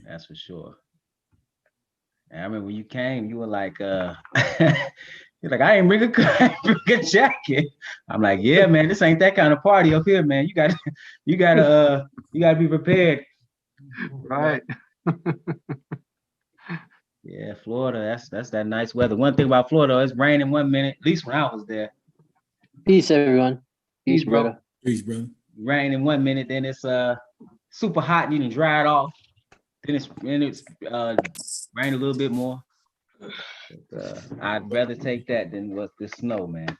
That's for sure. And I remember when you came, you were like, you're like, I ain't bring a, I ain't bring a jacket. I'm like, yeah, man, this ain't that kind of party up here, man. You gotta, you gotta be prepared. Right. Yeah, Florida, that's that nice weather. One thing about Florida, it's raining 1 minute, at least when I was there. Peace, everyone. Peace, Peace, bro. brother. Peace, brother. Rain in 1 minute, then it's super hot and you can dry it off. Then it's rain a little bit more. I'd rather take that than what the snow, man.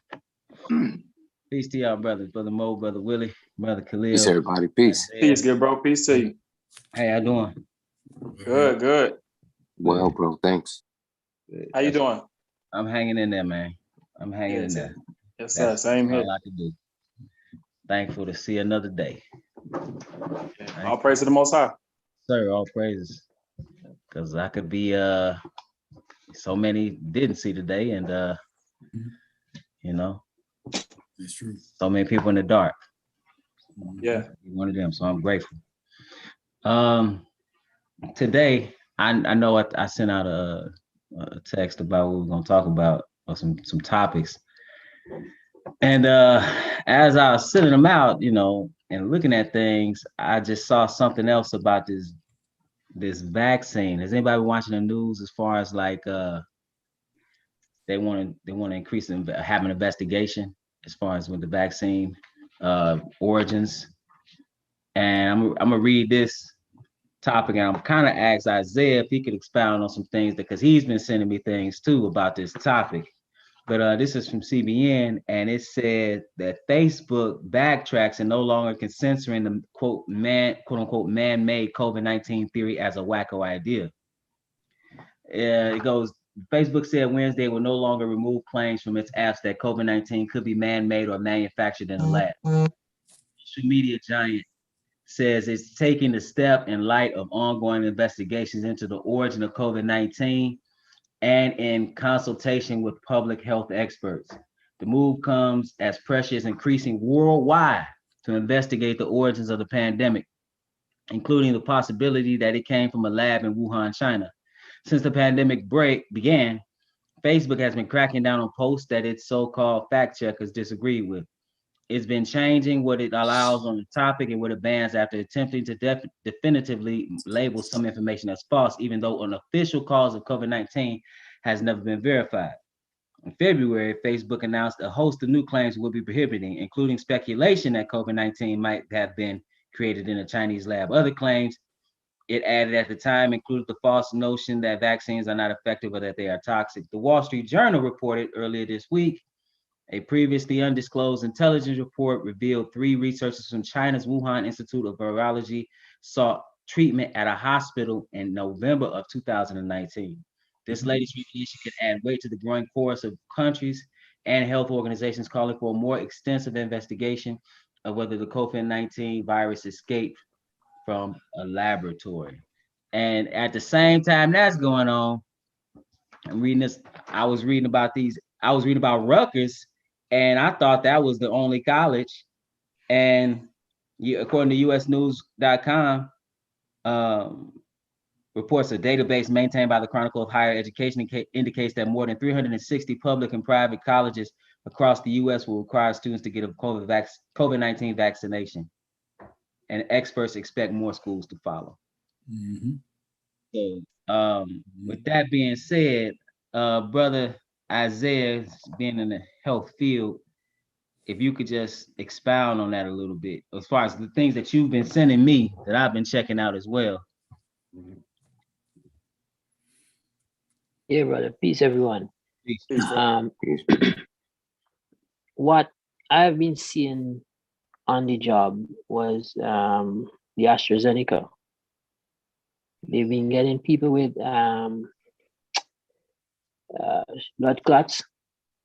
Peace to y'all, brothers, brother Mo, brother Willie, brother Peace, Khalil. everybody. Peace. Peace, good bro. Peace to you. How y'all doing? Good, good. Well, bro, thanks. How you doing? I'm hanging in there, man. I'm hanging Yeah, in there. yes, sir. That's Same here. all I can do. Thankful to see another day. All praise to the Most High. Sir, all praises. Because I could be so many didn't see today, and you know, That's true. so many people in the dark. Yeah. One of them. So I'm grateful. Today I know I sent out a text about what we're gonna talk about, or some topics. And as I was sending them out, you know, and looking at things, I just saw something else about this vaccine. Is anybody watching the news as far as like they want to increase have an investigation as far as with the vaccine origins? And I'm gonna read this topic, and I'm kind of asked Isaiah if he could expound on some things because he's been sending me things too about this topic. But this is from CBN, and it said that Facebook backtracks and no longer can censoring the quote unquote man-made COVID-19 theory as a wacko idea. It goes. Facebook said Wednesday will no longer remove claims from its apps that COVID-19 could be man-made or manufactured in a lab. Social media giant says it's taking the step in light of ongoing investigations into the origin of COVID-19 and in consultation with public health experts. The move comes as pressure is increasing worldwide to investigate the origins of the pandemic, including the possibility that it came from a lab in Wuhan, China. Since the pandemic began, Facebook has been cracking down on posts that its so-called fact checkers disagree with. It's been changing what it allows on the topic and what it bans after attempting to definitively label some information as false, even though an official cause of COVID-19 has never been verified. In February, Facebook announced a host of new claims will be prohibiting, including speculation that COVID-19 might have been created in a Chinese lab. Other claims it added at the time included the false notion that vaccines are not effective or that they are toxic. The Wall Street Journal reported earlier this week a previously undisclosed intelligence report revealed 3 researchers from China's Wuhan Institute of Virology sought treatment at a hospital in November of 2019. This latest revelation could add weight to the growing chorus of countries and health organizations calling for a more extensive investigation of whether the COVID-19 virus escaped from a laboratory. And at the same time that's going on, I'm reading this. I was reading about Rutgers, and I thought that was the only college. And according to usnews.com, reports a database maintained by the Chronicle of Higher Education indicates that more than 360 public and private colleges across the U.S. will require students to get a COVID-19 vaccination. And experts expect more schools to follow. Mm-hmm. So with that being said, brother Isaiah, being in the health field, if you could just expound on that a little bit, as far as the things that you've been sending me that I've been checking out as well. Yeah, brother. Peace, everyone. Peace. What I've been seeing on the job was the AstraZeneca. They've been getting people with blood clots,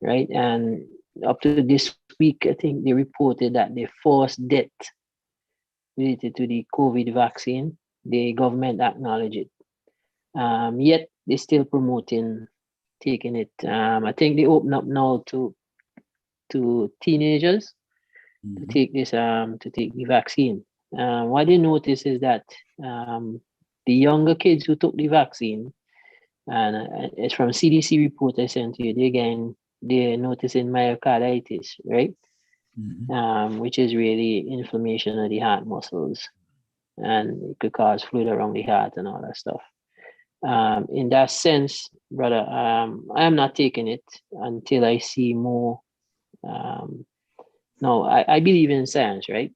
right? And up to this week, I think they reported that the forced death related to the COVID vaccine, the government acknowledged it. Yet they're still promoting taking it. I think they open up now to teenagers to take this to take the vaccine. What they notice is that the younger kids who took the vaccine, and it's from CDC report I sent to you, they're noticing myocarditis, right? Which is really inflammation of the heart muscles, and it could cause fluid around the heart and all that stuff. In that sense, brother, I am not taking it until I see more. No, I believe in science, right?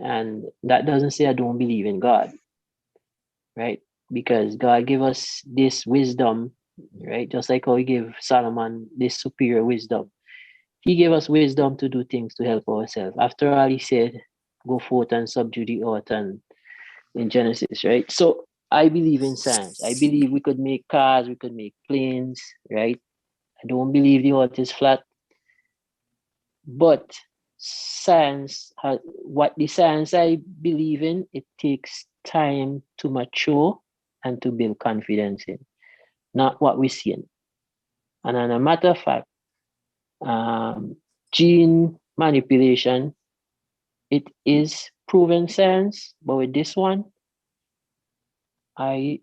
And that doesn't say I don't believe in God, right? Because God gave us this wisdom, right? Just like how he gave Solomon this superior wisdom. He gave us wisdom to do things to help ourselves. After all, he said, go forth and subdue the earth, and in Genesis, right? So I believe in science. I believe we could make cars, we could make planes, right? I don't believe the earth is flat. But science, what the science I believe in, it takes time to mature and to build confidence in, not what we're seeing. And as a matter of fact, gene manipulation, it is proven science, but with this one, the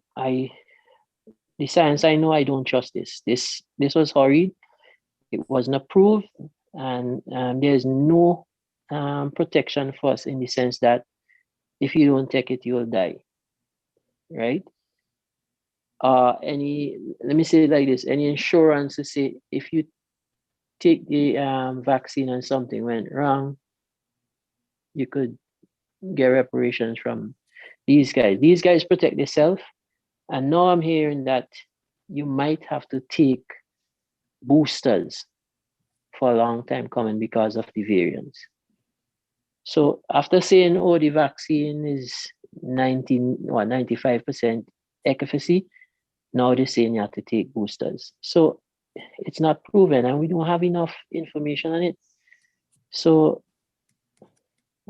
science I know, I don't trust this. This was horrid. It wasn't approved, and there's no protection for us in the sense that if you don't take it, you'll die, right? Let me say it like this: any insurance to say if you take the vaccine and something went wrong, you could get reparations from these guys. These guys protect themselves, and now I'm hearing that you might have to take boosters for a long time coming because of the variants. So after saying, oh, the vaccine is 95% efficacy, now they're saying you have to take boosters. So it's not proven, and we don't have enough information on it. So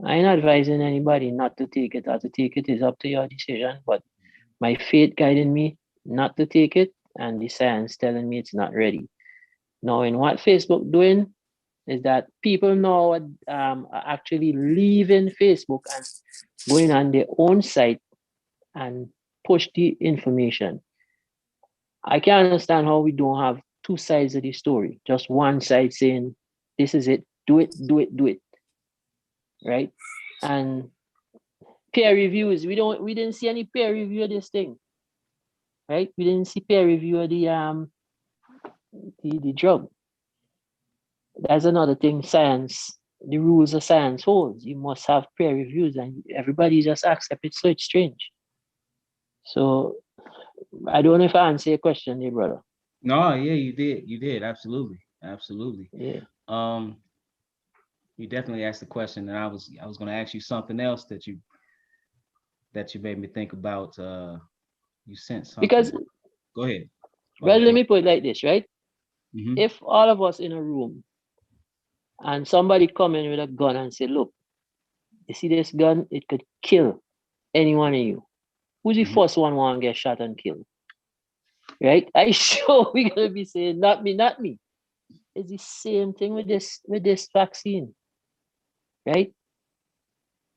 I'm not advising anybody not to take it or to take it. Is up to your decision. But my faith guiding me not to take it, and the science telling me it's not ready. Now, in what Facebook doing is that people now are actually leaving Facebook and going on their own site and push the information. I can't understand how we don't have two sides of the story. Just one side saying, this is it, do it, do it, do it. Right? And peer reviews, we didn't see any peer review of this thing. Right? We didn't see peer review of the drug. That's another thing science, the rules of science holds. You must have peer reviews, and everybody just accept it. So it's strange. So I don't know if I answer your question there, brother. No, yeah, you did. You did. Absolutely. Absolutely. Yeah. You definitely asked the question, and I was gonna ask you something else that you made me think about. You sent something. Because go ahead. Well, let me put it like this, right? Mm-hmm. If all of us in a room and somebody come in with a gun and say, look, you see this gun, it could kill any one of you. Who's the first one want to get shot and killed? Right? I sure we're gonna be saying, not me, not me. It's the same thing with this vaccine. Right?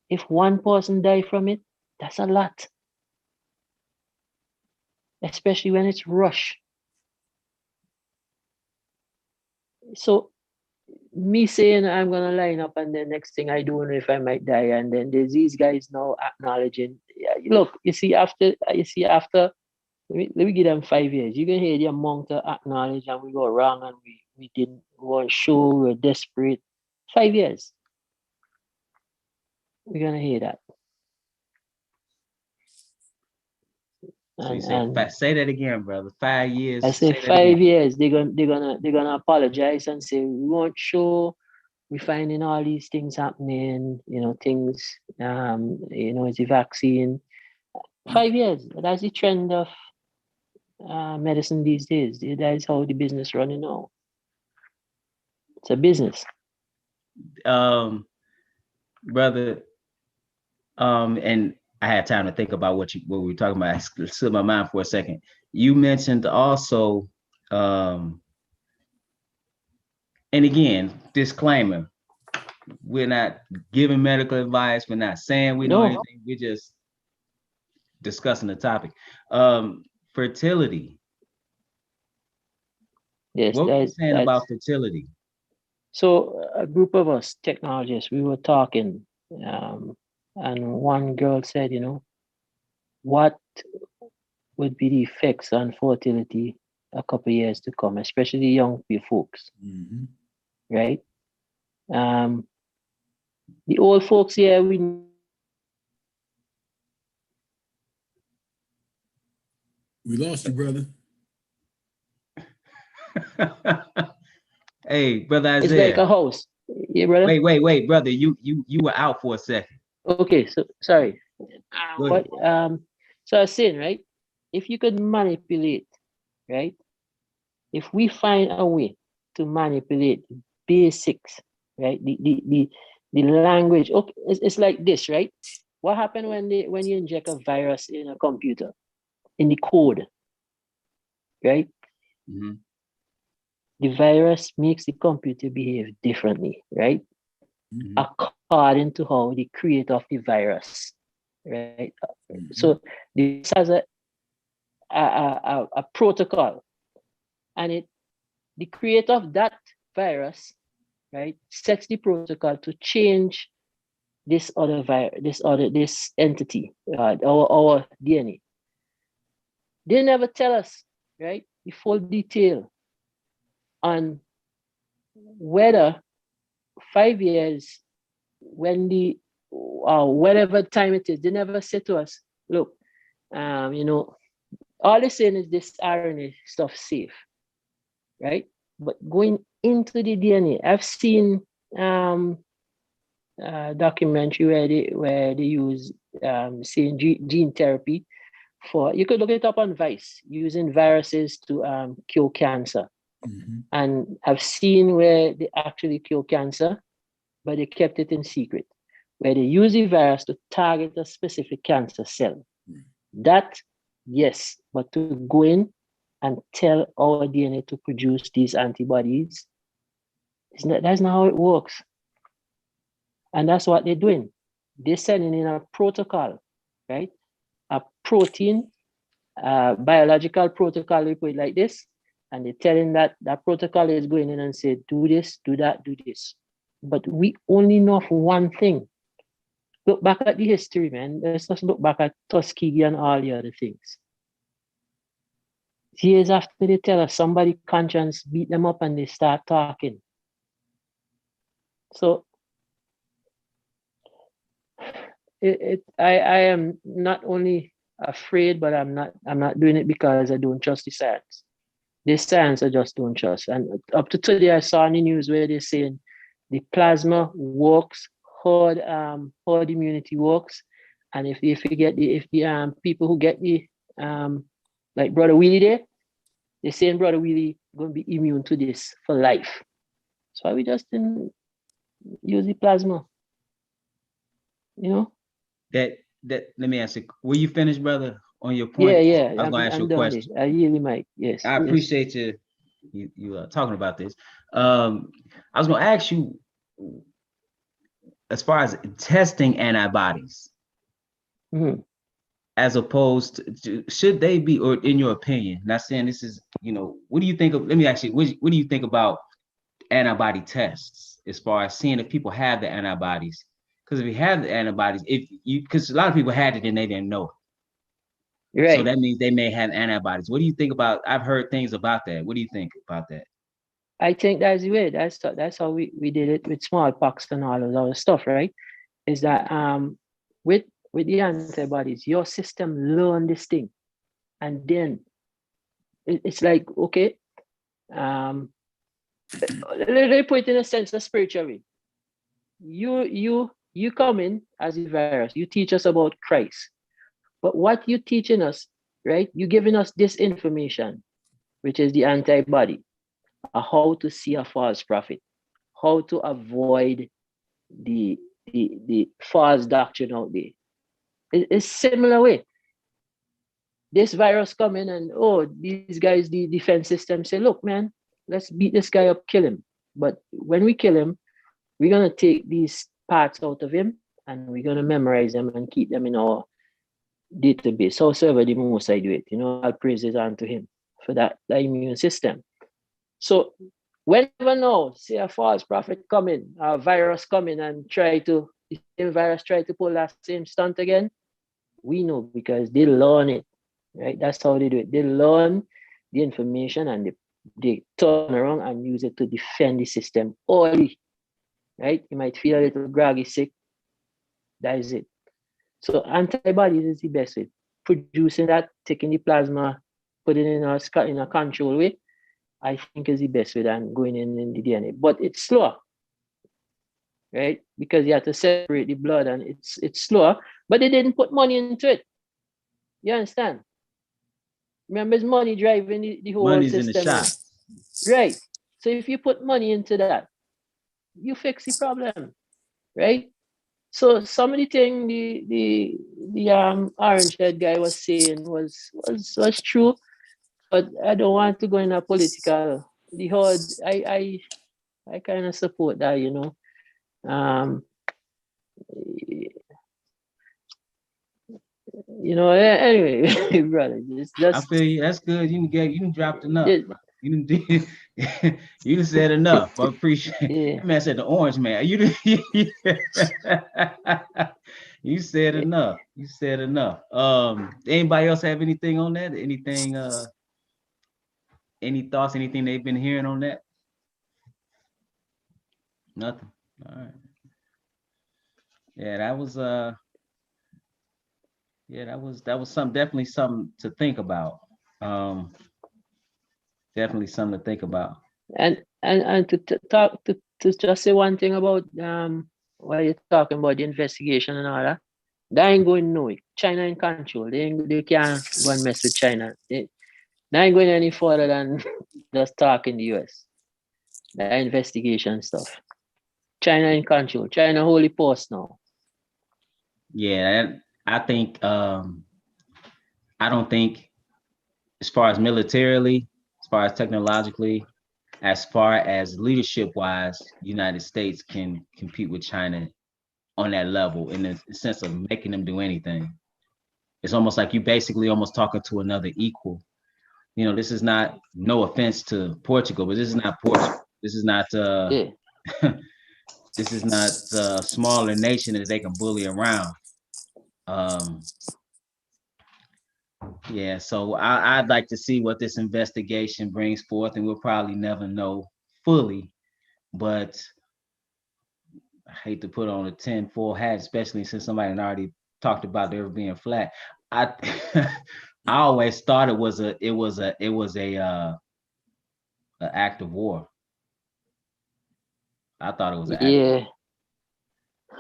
If one person die from it, that's a lot. Especially when it's rush. So me saying I'm gonna line up, and the next thing I don't know if I might die, and then there's these guys now acknowledging. Yeah, look, you see after let me give them 5 years. You can hear the amount to acknowledge, and we go wrong, and we didn't want to show, we're desperate. 5 years. We're gonna hear that. So you said, say that again, brother. 5 years. I say 5 years. They're gonna apologize and say we won't show. We're finding all these things happening. Things. It's a vaccine. 5 years. That's the trend of medicine these days. That is how the business running now. It's a business. Brother. And I had time to think about what we were talking about. I slipped my mind for a second. You mentioned also, and again, disclaimer: we're not giving medical advice. We're not saying we know anything. We're just discussing the topic. Fertility. Yes, What were you that, saying that's about fertility? so a group of us technologists, we were talking, and one girl said, what would be the effects on fertility a couple years to come, especially young people folks, Mm-hmm. right? The old folks here, we lost you, brother. Hey, brother it's like Isaiah. a house. Yeah, brother. Wait, brother. You were out for a second. Okay, so sorry. Go What ahead. so I was saying, right? If you could manipulate, right? If we find a way to manipulate basics, right? The language. Okay, it's like this, right? What happened when you inject a virus in a computer, in the code, right? Mhm. The virus makes the computer behave differently, right? Mhm. According to how the creator of the virus, right? Mhm. So this has a protocol, and the creator of that virus, right, sets the protocol to change this other this entity, our DNA. They never tell us, right, the full detail on whether 5 years, when whatever time it is, they never say to us, look, all they're saying is this RNA stuff safe, right? But going into the DNA, I've seen documentary where they use saying gene therapy for, you could look it up on Vice, using viruses to cure cancer. Mhm. And I've seen where they actually cure cancer, but they kept it in secret, where they use the virus to target a specific cancer cell. Right. That, yes, but to go in and tell our DNA to produce these antibodies, that's not how it works. And that's what they're doing. They're sending in a protocol, right? A protein, biological protocol, we put it like this, and they're telling that protocol is going in and say, do this, do that, do this. But we only know of one thing. Look back at the history, man. Let's just look back at Tuskegee and all the other things. Years after they tell us, somebody conscience beat them up and they start talking. So I am not only afraid, but I'm not doing it because I don't trust the science. This science I just don't trust. And up to today, I saw in the news where they're saying the plasma works, herd immunity works, and if you get if the people who get the like Brother Willie there, they're saying Brother Willie going to be immune to this for life. So we just didn't use the plasma, you know? That let me ask you, were you finished, brother, on your Yeah, point? yeah. I was gonna ask you I'm a done there. question. I really might. Yes, I yes. appreciate you talking about this. I was gonna ask you, as far as testing antibodies, Mhm. as opposed to should they be, or in your opinion, not saying this is, what do you think of, let me ask you, what do you think about antibody tests as far as seeing if people have the antibodies? Because if you have the antibodies, because a lot of people had it and they didn't know it. So Right. that means they may have antibodies. What do you think about, I've heard things about that. What do you think about that? I think that's the way. That's how we did it with smallpox and all of our stuff, right? Is that with the antibodies, your system learn this thing, and then it's like, okay, let me put it in a sense, a spiritual way. You come in as a virus. You teach us about Christ, but what you teaching us, right? You giving us this information, which is the antibody, how to see a false prophet, how to avoid the false doctrine out there. It's similar way. This virus come in and, oh, these guys, the defense system say, look, man, let's beat this guy up, kill him. But when we kill him, we're gonna take these parts out of him and we're gonna memorize them and keep them in our database. Howsoever the most I do it, all praises unto him for that immune system. So whenever now, say a false prophet coming, a virus coming and the same virus try to pull that same stunt again, we know because they learn it, right? That's how they do it. They learn the information and they turn around and use it to defend the system only, right? You might feel a little groggy, sick. That is it. So antibodies is the best way. Producing that, taking the plasma, putting it in a control way, I think is the best way than going in the DNA. But it's slower, right? Because you have to separate the blood and it's slower. But they didn't put money into it. You understand? Remember, it's money driving the whole Money's in system. the shop. Right. So if you put money into that, you fix the problem, right? So some of the thing the orange head guy was saying was true, but I don't want to go in a political. The whole I kind of support that, Anyway, brother, it's I just feel you. That's good. You can drop enough. just, You done, you done said enough. I appreciate it. yeah. That man said the orange man. You said enough. You said enough. Anybody else have anything on that? Anything, any thoughts, anything they've been hearing on that? Nothing. All right. Yeah, that was definitely something to think about. Definitely something to think about. And to just say one thing about while you're talking about the investigation and all that, they ain't going nowhere. China in control. They can't go and mess with China. They ain't going any further than just talking the US. The investigation stuff. China in control. China holy post now. Yeah, I think I don't think as far as militarily, as far as technologically, as far as leadership wise, United States can compete with China on that level in the sense of making them do anything. It's almost like you basically almost talking to another equal. This is not, no offense to Portugal, but this is not Portugal. This is not Yeah. this is not a smaller nation that they can bully around. Yeah, so I'd like to see what this investigation brings forth, and we'll probably never know fully. But I hate to put on a 10-4 hat, especially since somebody had already talked about the earth being flat. I I always thought it was a act of war. I thought it was an act. Yeah.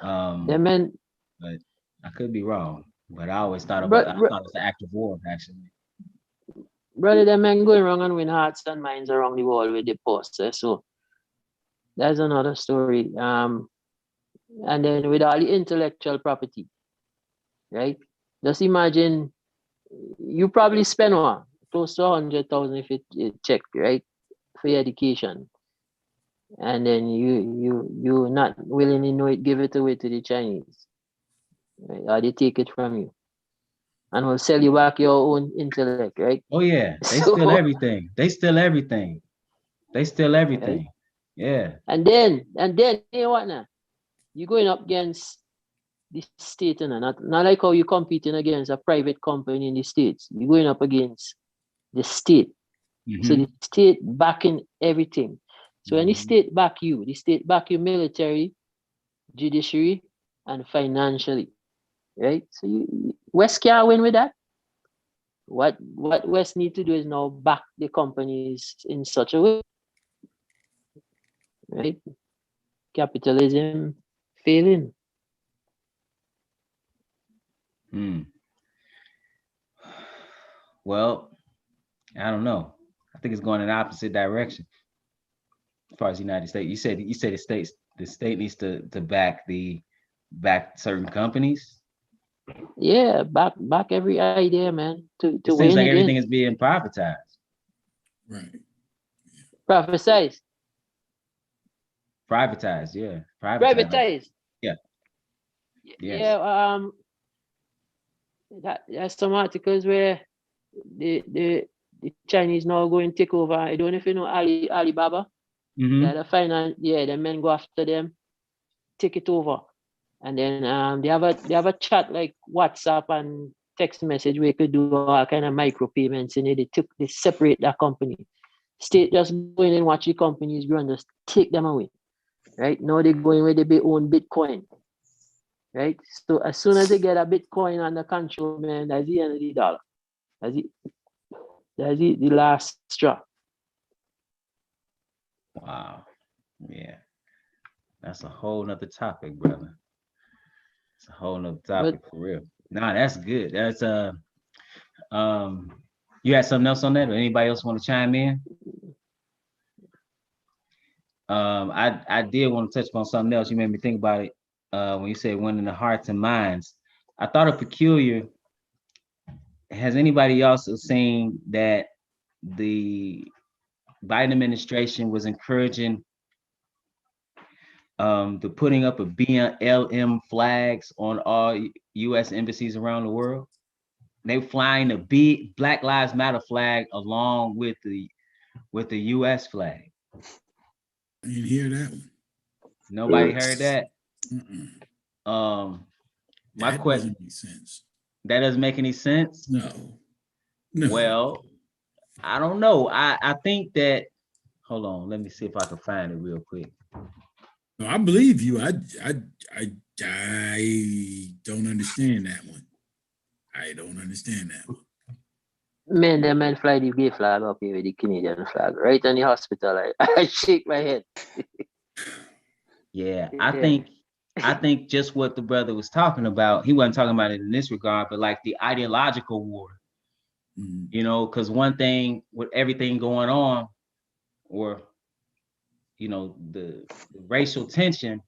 Of, They meant, but I could be wrong. But I always thought but, I thought it was an act of war, actually. brother, them men going wrong and win hearts and minds around the world with the posts. So that's another story. And then with all the intellectual property, right? Just imagine you probably spend close to 100,000 if it checked, right? For your education. And then you not willingly know it, give it away to the Chinese. Right? Or they take it from you. And will sell you back your own intellect, right? Oh yeah, they steal everything. They steal everything. They steal everything. Right? Yeah. And then you know what now? You're going up against the state, not like how you're competing against a private company in the States. You're going up against the state. Mm-hmm. So the state backing everything. So when the state back you military, judiciary, and financially, right? So West can't win with that. What West need to do is now back the companies in such a way, right? Capitalism failing. Well, I don't know. I think it's going in the opposite direction. As far as the United States, you said the state needs to back certain companies. Yeah, back every idea, man. To it seems like everything is being privatized. Right. Privatized. Privatized, yeah. Privatized. Yeah. Yes. Yeah. There's some articles where the Chinese now going to take over. I don't know if you know Alibaba. Mhm. Yeah, the men go after them, take it over. And then they have a chat like WhatsApp and text message where you could do all kind of micro payments and they separate that company. State just go in and watch the companies grow and just take them away. Right? Now they go in where they own Bitcoin. Right? So as soon as they get a Bitcoin under control, man, that's the end of the dollar. That's the last straw. Wow. Yeah. That's a whole nother topic, brother. It's a whole nother topic for real. Nah, that's good. That's you had something else on that, or anybody else want to chime in? I did want to touch on something else. You made me think about it when you said winning the hearts and minds. I thought it peculiar. Has anybody else seen that the Biden administration was encouraging the putting up of BLM flags on all U.S. embassies around the world? They flying the big Black Lives Matter flag along with the U.S. flag. I didn't hear that one. Nobody heard that. My That question. doesn't make sense. That doesn't make any sense. No. Well, I don't know. I think that. Hold on. Let me see if I can find it real quick. No, I believe you. I don't understand that one. I don't understand that one. Men fly the gay flag up here with the Canadian flag right on the hospital. I shake my head. Yeah, I think just what the brother was talking about, he wasn't talking about it in this regard, but like the ideological war, you know, because one thing with everything going on, or, you know, the racial tension,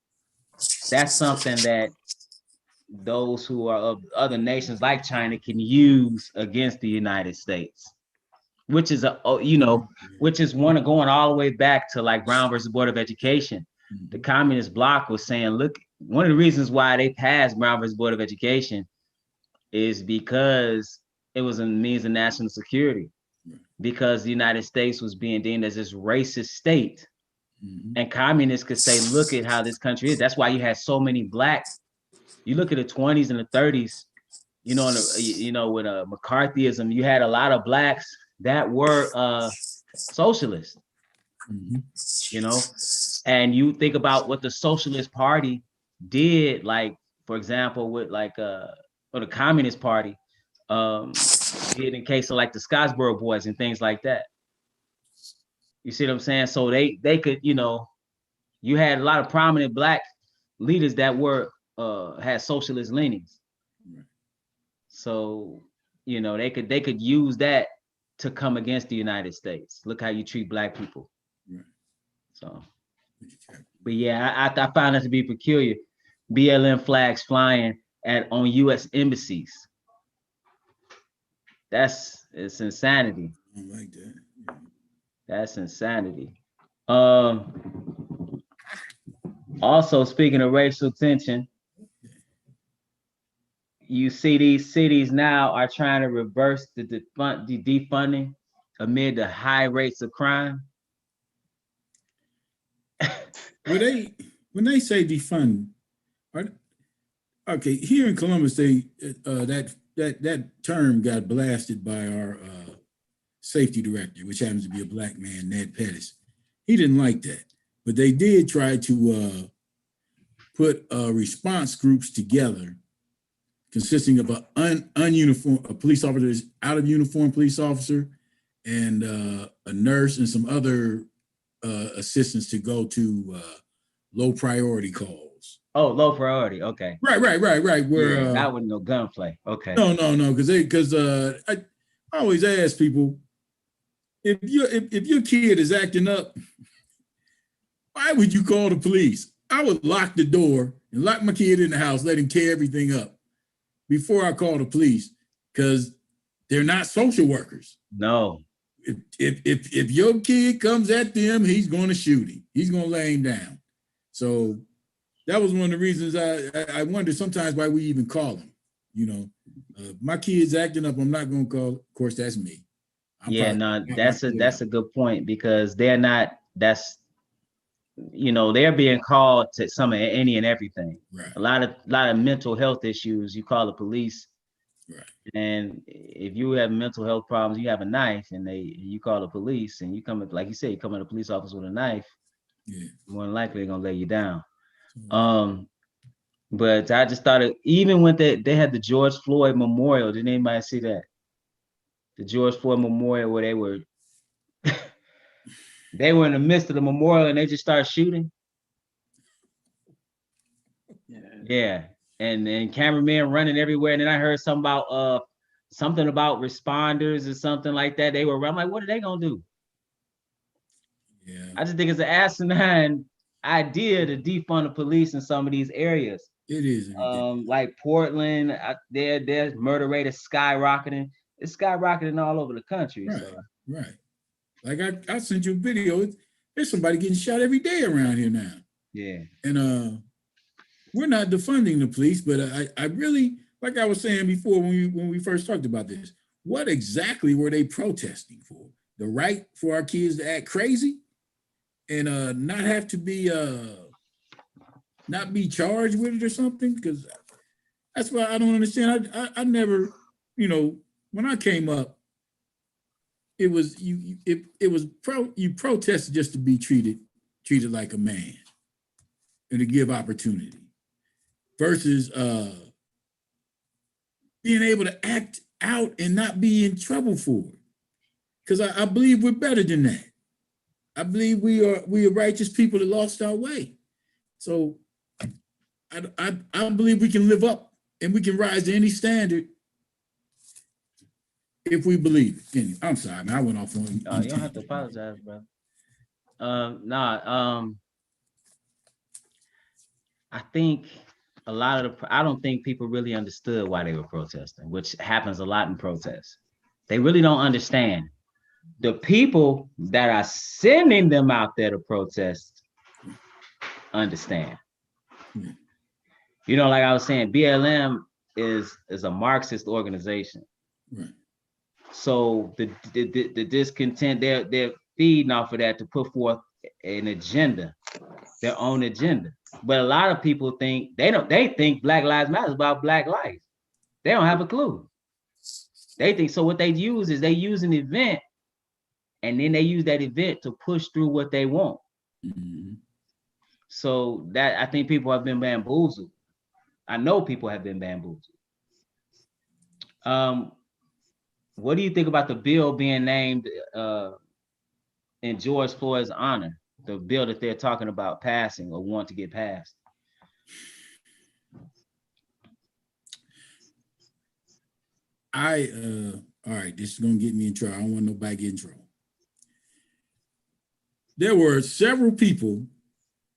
that's something that those who are of other nations like China can use against the United States, which is which is one of going all the way back to like Brown versus Board of Education. The communist bloc was saying, look, one of the reasons why they passed Brown versus Board of Education is because it was a means of national security, because the United States was being deemed as this racist state. And communists could say, look at how this country is. That's why you had so many black. You look at the 20s and the 30s, you know, with McCarthyism, you had a lot of blacks that were socialist, you know, and you think about what the Socialist Party did, like, for example, with like or the Communist Party did in case of like the Scottsboro Boys and things like that. You see what I'm saying? So they could, you know, you had a lot of prominent black leaders that were had socialist leanings. So, you know, they could use that to come against the United States. Look how you treat black people. So, but yeah, I found that to be peculiar. BLM flags flying on U.S. embassies. It's insanity. I don't like that. That's insanity. Also, speaking of racial tension, you see these cities now are trying to reverse the defunding amid the high rates of crime. When they say defund, okay, here in Columbus, they that term got blasted by our safety director, which happens to be a black man, Ned Pettis. He didn't like that, but they did try to put response groups together consisting of a police officer, out of uniform police officer, and a nurse and some other assistants to go to low priority calls. Oh, low priority. Okay. Right. Where that wasn't no gunplay. Okay. No, because I always ask people, if your kid is acting up, why would you call the police? I would lock the door and lock my kid in the house, let him tear everything up before I call the police, because they're not social workers. No. If your kid comes at them, he's going to shoot him. He's going to lay him down. So that was one of the reasons I wonder sometimes why we even call them. You know, my kids acting up, I'm not gonna call. Of course, that's me. Yeah, no, that's a good point because they're not. That's they're being called to some of any and everything. Right. A lot of mental health issues. You call the police, Right. and if you have mental health problems, you have a knife, and you call the police, and you come like you said, you come at a police officer with a knife. Yeah. More than likely, they're gonna lay you down. So, But I just thought even when they had the George Floyd Memorial. Did anybody see that? The George Floyd Memorial where they were in the midst of the memorial and they just started shooting. Yeah. And cameramen running everywhere. And then I heard something about responders or something like that. I'm like, what are they gonna do? yeah. I just think it's an asinine idea to defund the police in some of these areas. It is ridiculous. Like Portland, there's murder rate is skyrocketing. It's skyrocketing all over the country. Right. So. Right. Like I sent you a video. There's somebody getting shot every day around here now. Yeah. And we're not defunding the police, but I really, like I was saying before when we first talked about this, what exactly were they protesting for? The right for our kids to act crazy and not have to be not be charged with it or something? Because that's why I don't understand. I never, when I came up, it was you protested just to be treated like a man and to give opportunity versus being able to act out and not be in trouble for it. Because I believe we're better than that. I believe we are righteous people that lost our way. So I believe we can live up and we can rise to any standard if we believe it. Anyway, I'm sorry, man. I went off on. You don't have to apologize, bro. I think I don't think people really understood why they were protesting, which happens a lot in protests. They really don't understand. The people that are sending them out there to protest understand. Like I was saying, BLM is a Marxist organization. Right. So the discontent, they're feeding off of that to put forth an agenda, their own agenda. But a lot of people think they think Black Lives Matter is about Black life. They don't have a clue. They think so. What they use is they use an event, and then they use that event to push through what they want. Mm-hmm. So that I think people have been bamboozled. I know people have been bamboozled. What do you think about the bill being named in George Floyd's honor? The bill that they're talking about passing or want to get passed? All right, this is gonna get me in trouble. I don't want nobody to get in trouble. There were several people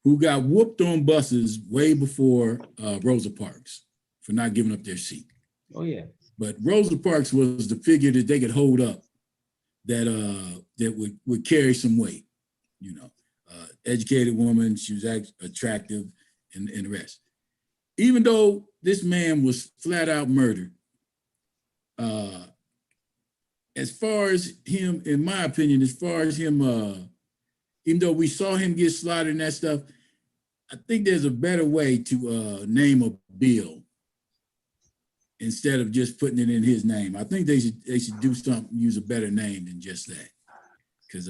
who got whooped on buses way before Rosa Parks for not giving up their seat. Oh yeah. But Rosa Parks was the figure that they could hold up that would carry some weight. Educated woman, she was attractive, and the rest. Even though this man was flat out murdered, as far as him, in my opinion, even though we saw him get slaughtered and that stuff, I think there's a better way to name a bill instead of just putting it in his name. I think they should do something, use a better name than just that. Because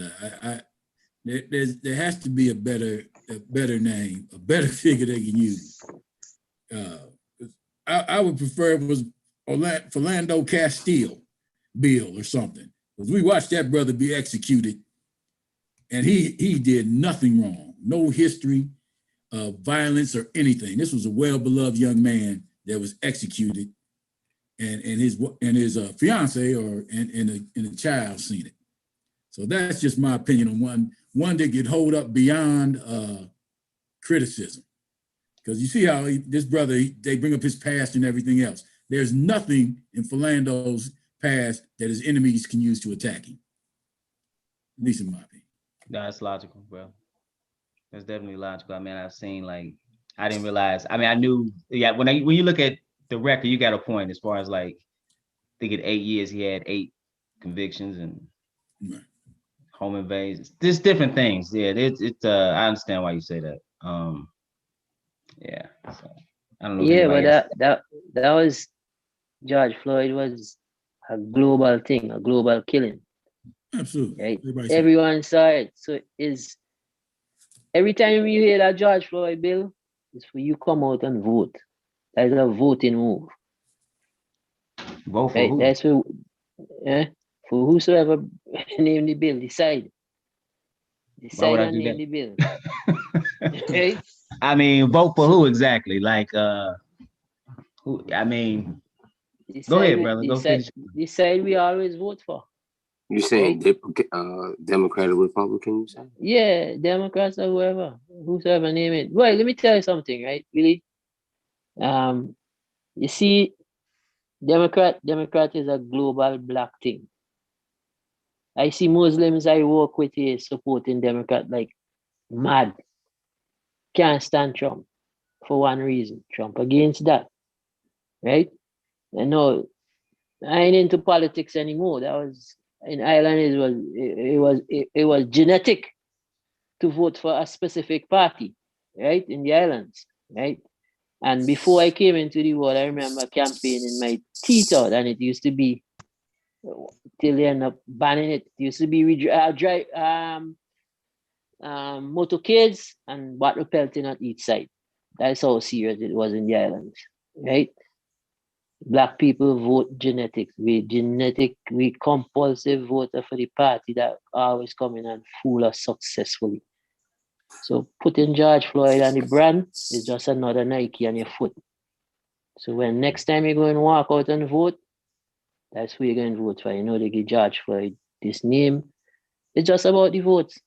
there has to be a better name, a better figure they can use. I would prefer it was Philando Castile bill or something. Because we watched that brother be executed and he did nothing wrong. No history of violence or anything. This was a well-beloved young man that was executed and his fiance and a child seen it. So that's just my opinion on one that could hold up beyond criticism. Because you see how this brother, they bring up his past and everything else. There's nothing in Philando's past that his enemies can use to attack him. At least in my opinion. No, that's logical, bro. That's definitely logical. I mean, I didn't realize. I mean, I knew. Yeah, when you look at the record, you got a point as far as like, I think in 8 years he had 8 convictions and Right. home invasions. There's different things. Yeah, I understand why you say that. Yeah. So, I don't know if Yeah, but anybody else. that was George Floyd was a global thing, a global killing, Absolutely. right? Everybody said, Everyone saw it. So is every time you hear that George Floyd bill, it's for you come out and vote. That is a voting move, Vote for right? who? That's for whosoever name the bill, decide Why would I and do name the bill, that? right? I mean, vote for who exactly? Like, who? I mean, go ahead, brother. Go finish. Decide we always vote for. You saying Democrat or Republican? You say? Yeah, Democrats or whosoever name it. Well, let me tell you something, right? Really, you see, Democrat is a global black thing. I see Muslims I work with here supporting Democrat like mad. Can't stand Trump for one reason. Trump against that, right? I know I ain't into politics anymore. That was in Ireland. It was genetic to vote for a specific party, right? In the islands, right? And before I came into the world, I remember campaigning my teeth out, and it used to be till they end up banning it. It used to be motorcades and water pelting on each side. That's how serious it was in the islands, right? Black people vote genetics. We compulsive voter for the party that always come in and fool us successfully. So putting George Floyd on the brand is just another Nike on your foot. So when next time you go and walk out and vote, that's who you're going to vote for. You know, they give George Floyd this name. It's just about the votes.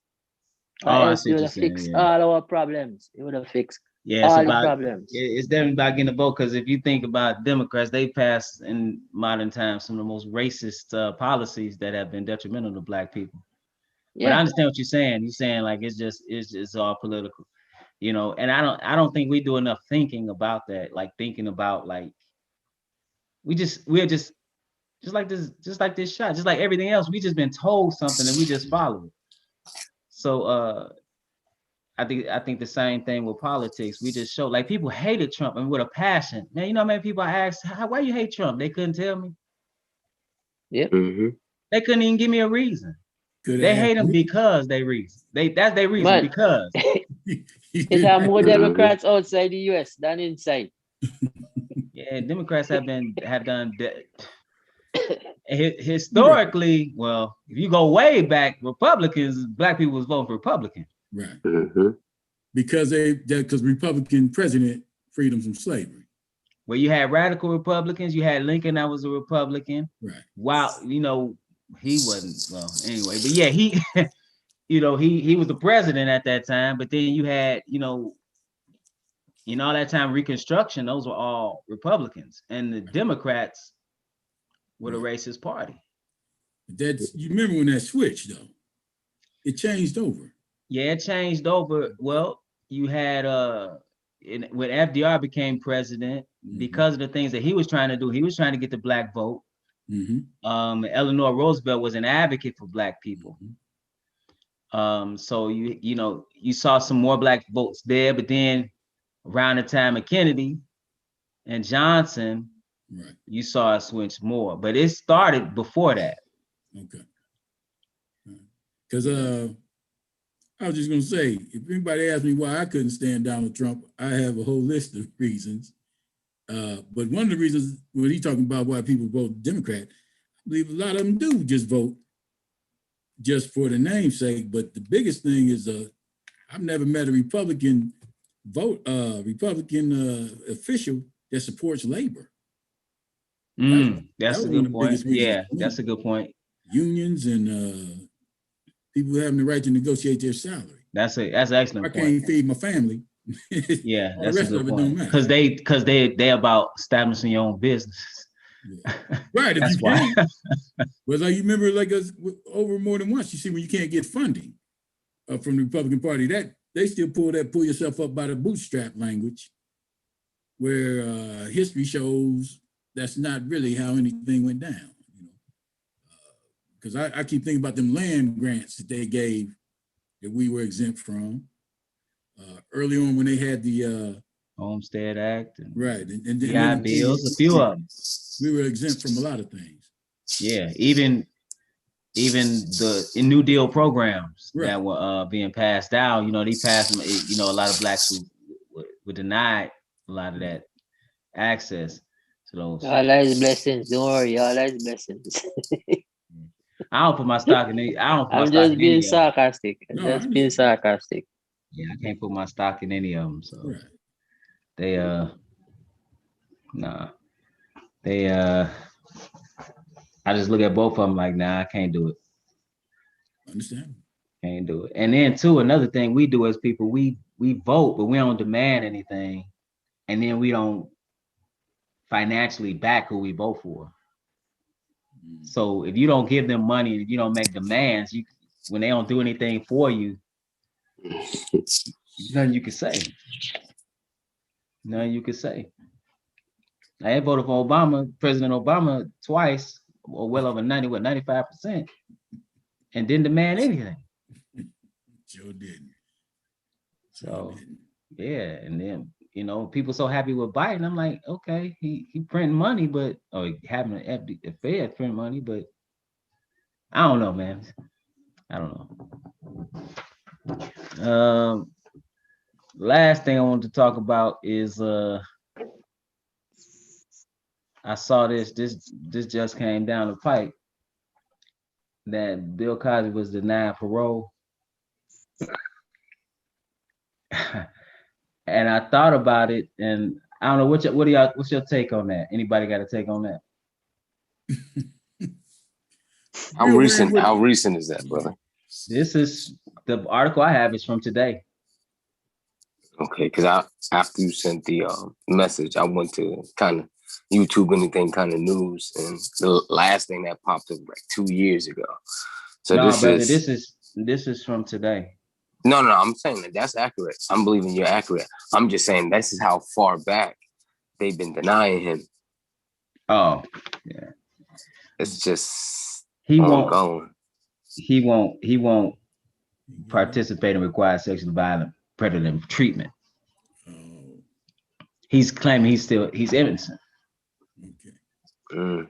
Or Oh, I else see they what would you're have saying. fixed Yeah. all our problems. It would have fixed Yeah, it's all the about problems. it's definitely about getting a vote because if you think about Democrats, they passed in modern times some of the most racist policies that have been detrimental to Black people. But I Yeah. understand what you're saying. You're saying like it's all political, you know. And I don't think we do enough thinking about that. Like thinking about like we're just like this shot, just like everything else. We just been told something and we just follow it. So I think the same thing with politics. We just show like people hated Trump and with a passion. Man, you know how many people I asked, why you hate Trump? They couldn't tell me. Yep. Mm-hmm. They couldn't even give me a reason. could They have hate him asked me. because that's their reason, Man, because it have more Democrats outside the US than inside. yeah, Democrats have done historically, well, if you go way back, Republicans, Black people was voting for Republican. Right. Mm-hmm. Because Republican president freed them from slavery. Where you had radical Republicans, you had Lincoln that was a Republican. Right. While you know he wasn't, well, anyway, but yeah, he you know, he was the president at that time, but then you had, all that time Reconstruction, those were all Republicans, and the Democrats were the racist party. That's, you remember when that switched though? It changed over. Yeah, it changed over. Well, you had when FDR became president, because of the things that he was trying to do, he was trying to get the Black vote. Mm-hmm. Eleanor Roosevelt was an advocate for Black people. Mm-hmm. So you saw some more Black votes there, but then around the time of Kennedy and Johnson, Right. you saw a switch more, but it started before that. Okay. Because I was just going to say, if anybody asked me why I couldn't stand Donald Trump, I have a whole list of reasons. But one of the reasons when he's talking about why people vote Democrat, I believe a lot of them do just vote just for the namesake. But the biggest thing is I've never met a Republican official that supports labor. That's a good point. Yeah, that's a good point. Unions and people having the right to negotiate their salary. That's an excellent point. I can't feed my family. Yeah, that's the rest of it don't matter. Because they about establishing your own business. Yeah. Right, if that's you why. can. But like you remember, like us over more than once, you see when you can't get funding from the Republican Party, that they still pull yourself up by the bootstrap language. where history shows that's not really how anything went down. Because I keep thinking about them land grants that they gave that we were exempt from. Early on when they had the Homestead Act and right, and GI then bills, a few of them. we were exempt from a lot of things. Yeah, even the New Deal programs Right. that were being passed out, they passed them. A lot of blacks were denied a lot of that access to those. All is blessings. Don't worry, all is blessings. I don't put my stock in it. I don't put my I'm stock just in being any of them. sarcastic. No, Just being sarcastic. Yeah, I can't put my stock in any of them. So Right. they they I just look at both of them like, nah, I can't do it. Understand? Can't do it. And then too, another thing we do as people, we vote, but we don't demand anything, and then we don't financially back who we vote for. So if you don't give them money and if you don't make demands, when they don't do anything for you, nothing you can say. Nothing you can say. I voted for Obama, President Obama, twice, or well over 95%, and didn't demand anything. Sure didn't. So yeah, and then people so happy with Biden. I'm like, okay, he printing money, but having the Fed print money, but I don't know, man. I don't know. Last thing I wanted to talk about is I saw this just came down the pipe that Bill Cosby was denied parole. And I thought about it, and I don't know what's your take on that? Anybody got a take on that? How recent is that, brother? This is the article I have is from today. Okay, because after you sent the message, I went to kind of YouTube anything kind of news, and the last thing that popped up like 2 years ago. So no, this brother, is this is from today. No, I'm saying that's accurate. I'm believing you're accurate. I'm just saying this is how far back they've been denying him. Oh, yeah. It's just He ongoing. won't participate in required sexually violent predator treatment. Oh. He's claiming he's innocent. Okay.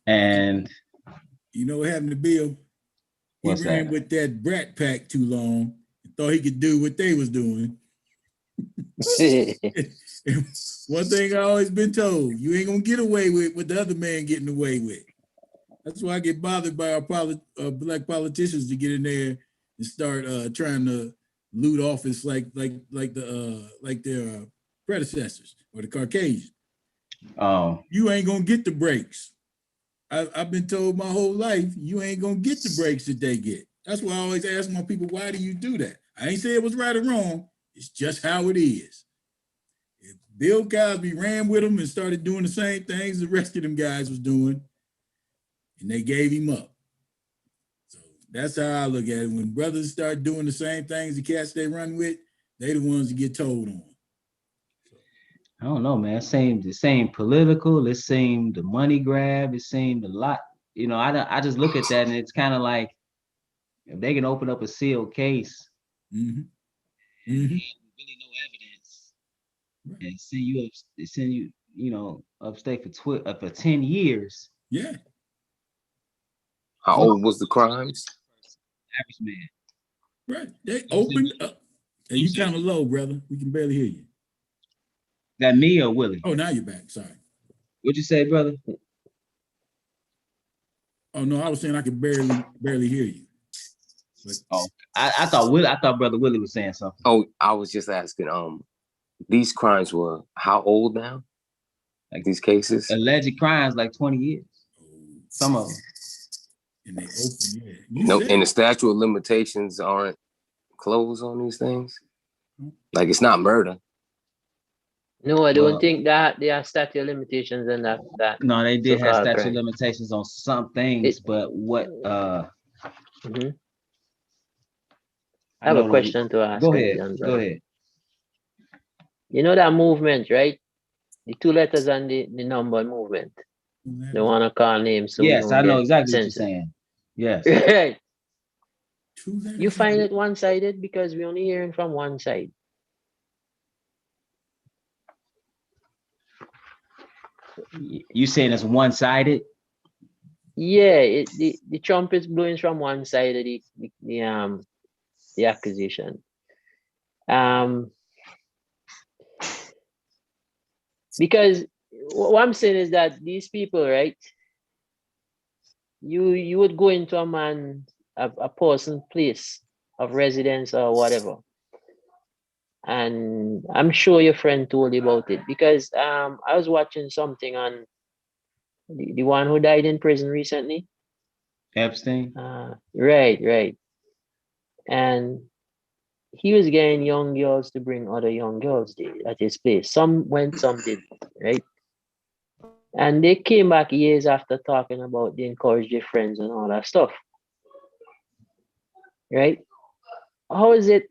And you know what happened to Bill? He ran with that brat pack too long and thought he could do what they was doing. One thing I always been told, you ain't gonna get away with what the other man getting away with. That's why I get bothered by our black politicians to get in there and start trying to loot office like their predecessors or the Caucasians. Oh, you ain't gonna get the breaks. I've been told my whole life, you ain't gonna get the breaks that they get. That's why I always ask my people, why do you do that? I ain't say it was right or wrong. It's just how it is. If Bill Cosby ran with them and started doing the same things the rest of them guys was doing, and they gave him up. So that's how I look at it. When brothers start doing the same things the cats they run with, they the ones that get told on. I don't know, man. It seemed political. It seemed the money grab. It seemed a lot. I just look at that and it's kind of like if they can open up a sealed case, Mm-hmm. really no evidence, and send you upstate for 10 years. Yeah. How old was the crimes? Average man. Right. They opened up. And you kind of low, brother. We can barely hear you. That me or Willie? Oh, now you're back. Sorry. What'd you say, brother? Oh no, I was saying I could barely hear you. But I thought Brother Willie was saying something. Oh, I was just asking. These crimes were how old now? Like these cases? Alleged crimes like 20 years. Some of them. And they open, No, and the statute of limitations aren't closed on these things. Like it's not murder. No, I don't think that there are statute of limitations and that. No, they did have statute of crime. limitations on some things, but what I have a question to ask. Go ahead. You know that movement, right? The 2 letters and the number movement. They want to call names so we Yes, don't I know get exactly what you're censored. saying. Yes. Right. 2 letters. You find it one-sided because we're only hearing from one side. You saying it's one-sided? Yeah, the trumpet is blowing from one side of the accusation. Because what I'm saying is that these people, right? You would go into a person's place of residence or whatever, and I'm sure your friend told you about it because I was watching something on the one who died in prison recently. Epstein? Right. And he was getting young girls to bring other young girls there at his place. Some went, some didn't, right? And they came back years after talking about they encourage their friends and all that stuff. Right? How is it?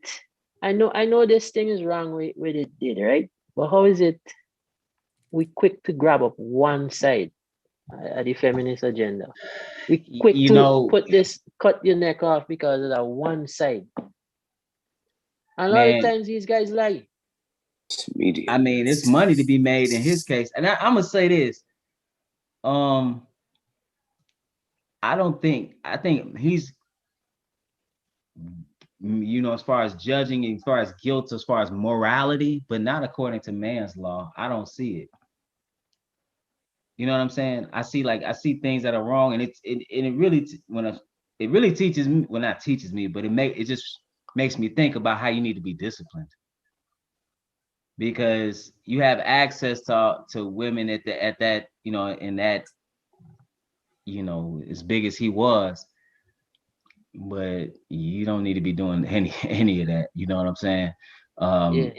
I know this thing is wrong with it did, right? But how is it we quick to grab up one side at the feminist agenda? We quick You to know, cut your neck off because of that one side. And a lot of man, times these guys lie. It's media. I mean, it's money to be made in his case. And I'm gonna say this. I think he's, as far as judging, as far as guilt, as far as morality, but not according to man's law. I don't see it. You know what I'm saying? I see things that are wrong, and it really it really teaches me, well, not teaches me, but it just makes me think about how you need to be disciplined, because you have access to women at that, in that, as big as he was, but you don't need to be doing any of that. You know what I'm saying? Yeah.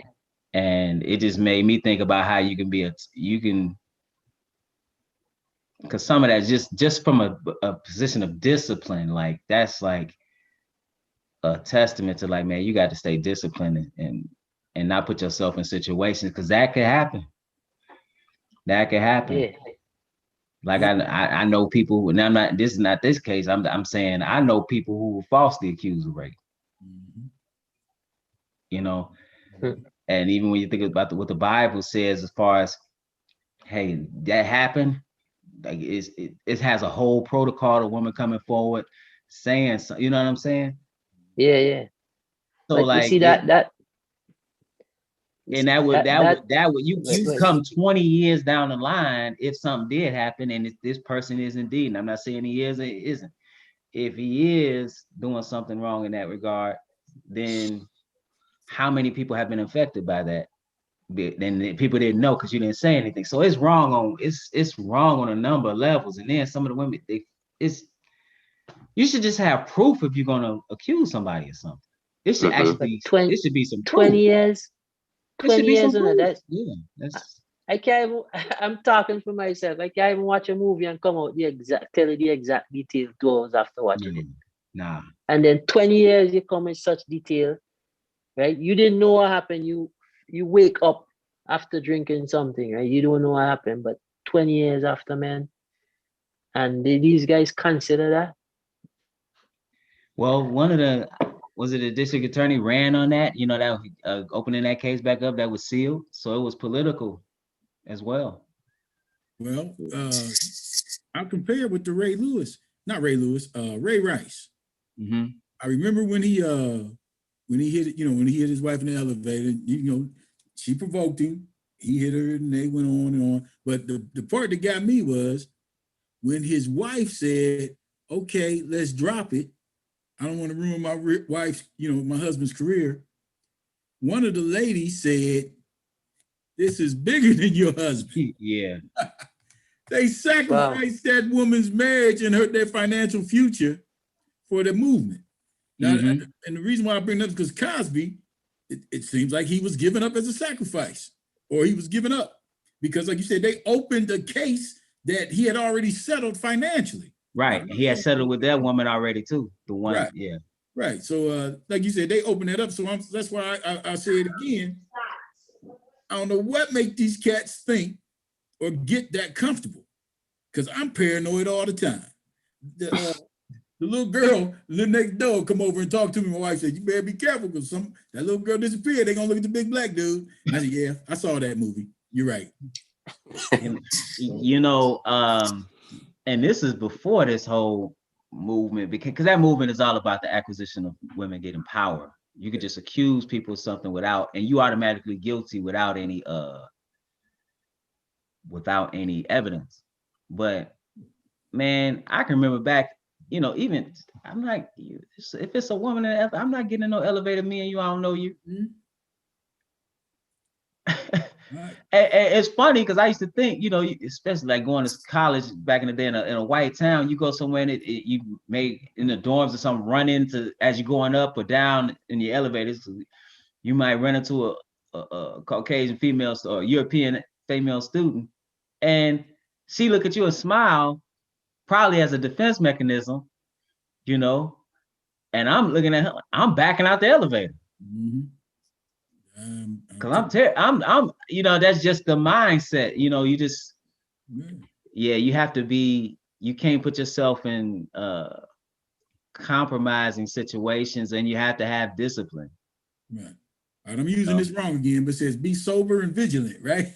And it just made me think about how you can, because some of that just from a position of discipline, like that's like a testament to, like, man, you got to stay disciplined and not put yourself in situations, because that could happen. That could happen. Yeah. Like I know people, and I'm not. This is not this case. I'm saying I know people who were falsely accused of rape. Mhm. And even when you think about what the Bible says, as far as, hey, that happened, like it has a whole protocol of women coming forward saying so, you know what I'm saying? Yeah. So But you like see that and that would you come 20 years down the line if something did happen and this person is indeed, and I'm not saying he is or isn't. If he is doing something wrong in that regard, then how many people have been affected by that? Then people didn't know because you didn't say anything. So it's wrong on a number of levels. And then some of the women, you should just have proof if you're gonna accuse somebody of something. It should actually but be 20, it should be some 20 proof. years, It should 20 be some years on proof. that. Yeah, that's I can't even, I'm talking for myself. I can't even watch a movie and come out tell you the exact detail 2 hours after watching it. nah. And then 20 years you come in such detail, right? You didn't know what happened. You wake up after drinking something, right? You don't know what happened, but 20 years after, man. And these guys consider that. Well, was it a district attorney ran on that? That opening that case back up, that was sealed, so it was political as well. Well, I'll compare it with the Ray Rice. Mm-hmm. I remember when he hit his wife in the elevator, she provoked him. He hit her and they went on and on. But the part that got me was when his wife said, okay, let's drop it. I don't want to ruin my wife's, my husband's career. One of the ladies said, this is bigger than your husband. Yeah. They sacrificed that woman's marriage and their financial future for the movement. Now, and the reason why I bring that up is because Cosby, it seems like he was given up as a sacrifice, or he was given up because, like you said, they opened a case that he had already settled financially. Right. He had settled with that woman already too. The one, right. Yeah. Right. So, like you said, they opened that up. So that's why I say it again. I don't know what make these cats think or get that comfortable, because I'm paranoid all the time. The little girl lived next door come over and talk to me. My wife said, "You better be careful because that little girl disappeared. They're gonna look at the big black dude." And I said, "Yeah, I saw that movie. You're right." You know, and this is before this whole movement, because that movement is all about the acquisition of women getting power. You could just accuse people of something without, and you automatically guilty without any evidence. But man, I can remember back, you know, even I'm like, if it's a woman in the, I'm not getting in no elevator. Me and you, I don't know you. Right. And it's funny because I used to think, you know, especially like going to college back in the day in a white town, you go somewhere and you may in the dorms or something run into as you're going up or down in your elevators. You might run into a Caucasian female or European female student, and she look at you and smile, probably as a defense mechanism, you know. And I'm looking at her, I'm backing out the elevator. Because I'm, you know, that's just the mindset, you know, you just, yeah, you have to be, you can't put yourself in compromising situations, and you have to have discipline. Right. All right, I'm using this wrong again, but it says be sober and vigilant, right?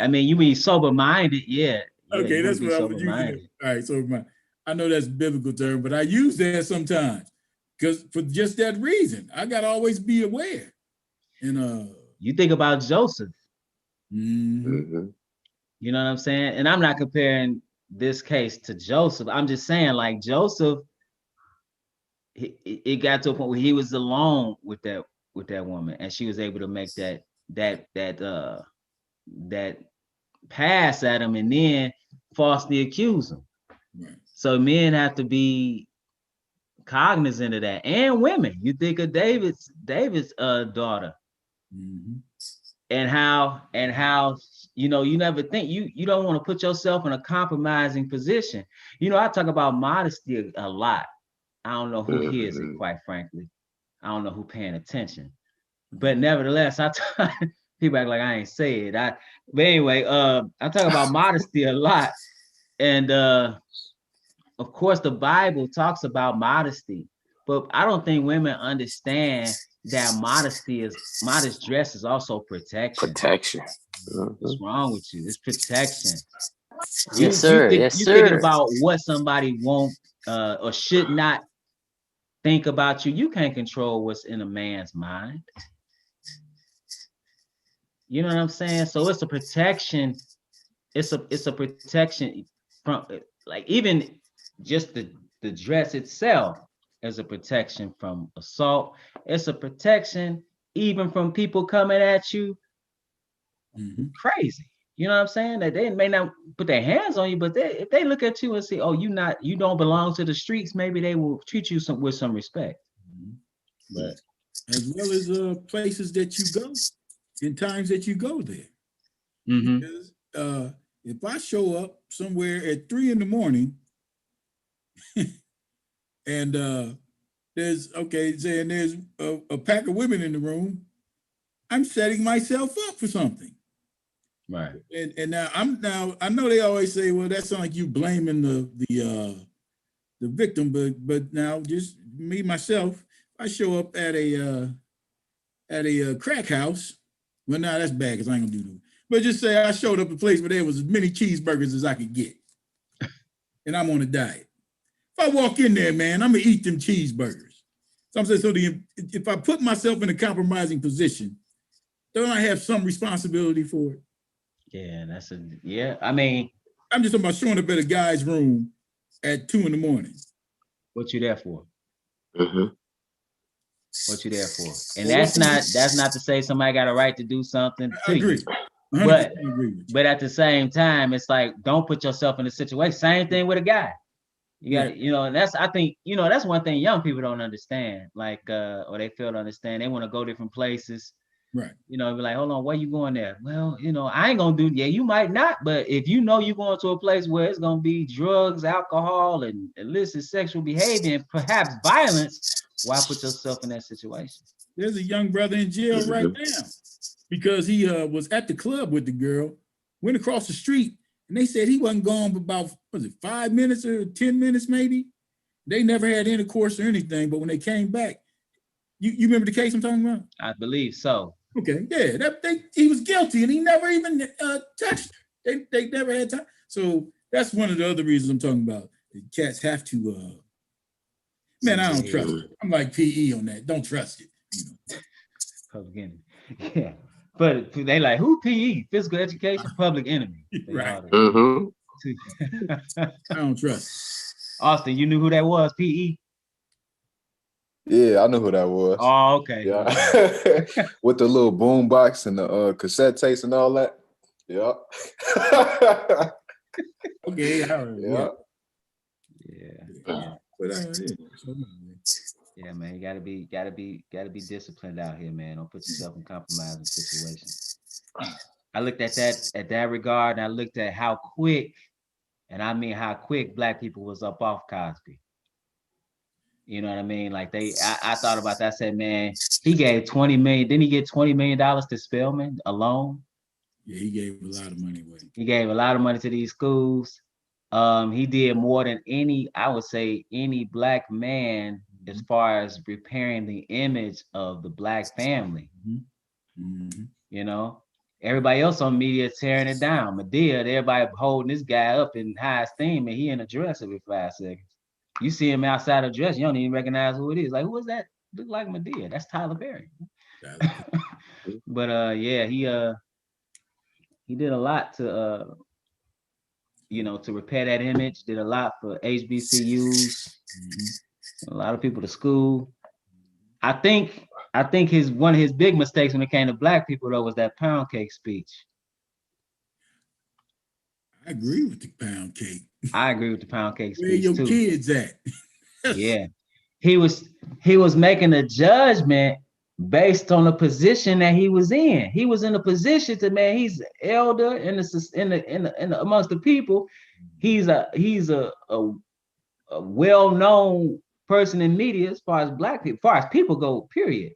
I mean, you mean sober-minded, yeah. Okay, that's what I was using. All right, sober-minded. I know that's a biblical term, but I use that sometimes because for just that reason, I gotta always be aware. And you think about Joseph. Mm-hmm. You know what I'm saying? And I'm not comparing this case to Joseph. I'm just saying, like Joseph, it got to a point where he was alone with that woman, and she was able to make that pass at him, and then falsely accuse him. Right. So men have to be cognizant of that, and women. You think of David's daughter, and how you know, you never think you don't want to put yourself in a compromising position. You know, I talk about modesty a lot. I don't know who hears it, quite frankly. I don't know who paying attention, but nevertheless, people act like I ain't say it. But anyway, I talk about modesty a lot, and of course, the Bible talks about modesty, but I don't think women understand that modest dress is also protection. What's wrong with you? It's protection. Yes, sir. You thinking about what somebody won't or should not think about you. You can't control what's in a man's mind. You know what I'm saying? So it's a protection. It's a protection from, like, even just the dress itself is a protection from assault. It's a protection even from people coming at you crazy. You know what I'm saying? That they may not put their hands on you, but if they look at you and say, "Oh, you don't belong to the streets," maybe they will treat you with some respect. But as well as places that you go, in times that you go there. Because if I show up somewhere at 3 a.m. and there's a pack of women in the room, I'm setting myself up for something. Right. And now I know they always say, well, that sounds like you blaming the victim, but now just me myself, I show up at a crack house. Well, now that's bad because I ain't gonna do that. But just say I showed up a place where there was as many cheeseburgers as I could get, and I'm on a diet. If I walk in there, man, I'm gonna eat them cheeseburgers. So I'm saying, if I put myself in a compromising position, don't I have some responsibility for it? Yeah, I mean, I'm just talking about showing up at a guy's room at 2 a.m. What you there for? What you there for? And that's not to say somebody got a right to do something to you. But at the same time, it's like, don't put yourself in a situation. Same thing with a guy. You got, you know, and I think, you know, that's one thing young people don't understand, like, or they fail to understand. They want to go different places. Right. You know, be like, hold on, where you going there? Well, you know, I ain't gonna do, you might not, but if you know you're going to a place where it's gonna be drugs, alcohol, and illicit sexual behavior, and perhaps violence, why put yourself in that situation? There's a young brother in jail right now. because he was at the club with the girl, went across the street, and they said he wasn't gone for about, was it 5 minutes or 10 minutes maybe? They never had intercourse or anything, but when they came back, you remember the case I'm talking about? I believe so. Okay, yeah, he was guilty and he never even touched her. They never had time. So that's one of the other reasons I'm talking about. The cats have to, man, I don't trust it. I'm like PE on that. Don't trust it. You know. Public enemy. Yeah. But they like, who PE? Physical education, public enemy. Right. I don't trust it. Austin, you knew who that was, PE? Yeah, I know who that was. Oh, okay. Yeah. With the little boom box and the cassette tapes and all that. Yeah. Okay, yeah. Yeah, man, you gotta be disciplined out here, man. Don't put yourself in compromising situations. I looked at that regard, and I looked at how quick, and I mean how quick Black people was up off Cosby. You know what I mean? Like I thought about that. I said, man, he gave 20 million. Didn't he get $20 million to Spelman alone? Yeah, he gave a lot of money away. He gave a lot of money to these schools. He did more than any Black man as far as repairing the image of the Black family. You know, everybody else on media tearing it down. Medea, everybody holding this guy up in high esteem, and he in a dress every 5 seconds. You see him outside of dress, you don't even recognize who it is. Like, who is that? Look like Medea. That's Tyler Perry. But yeah, he did a lot to to repair that image. Did a lot for HBCUs. A lot of people to school. I think one of his big mistakes when it came to Black people though was that pound cake speech. I agree with the pound cake. I agree with the pound cake speech. Where your kids at? Yeah. He was making a judgment based on the position that he was in. He was in a position to, man, he's an elder in the amongst the people. He's a well-known person in media as far as Black people, as far as people go, period.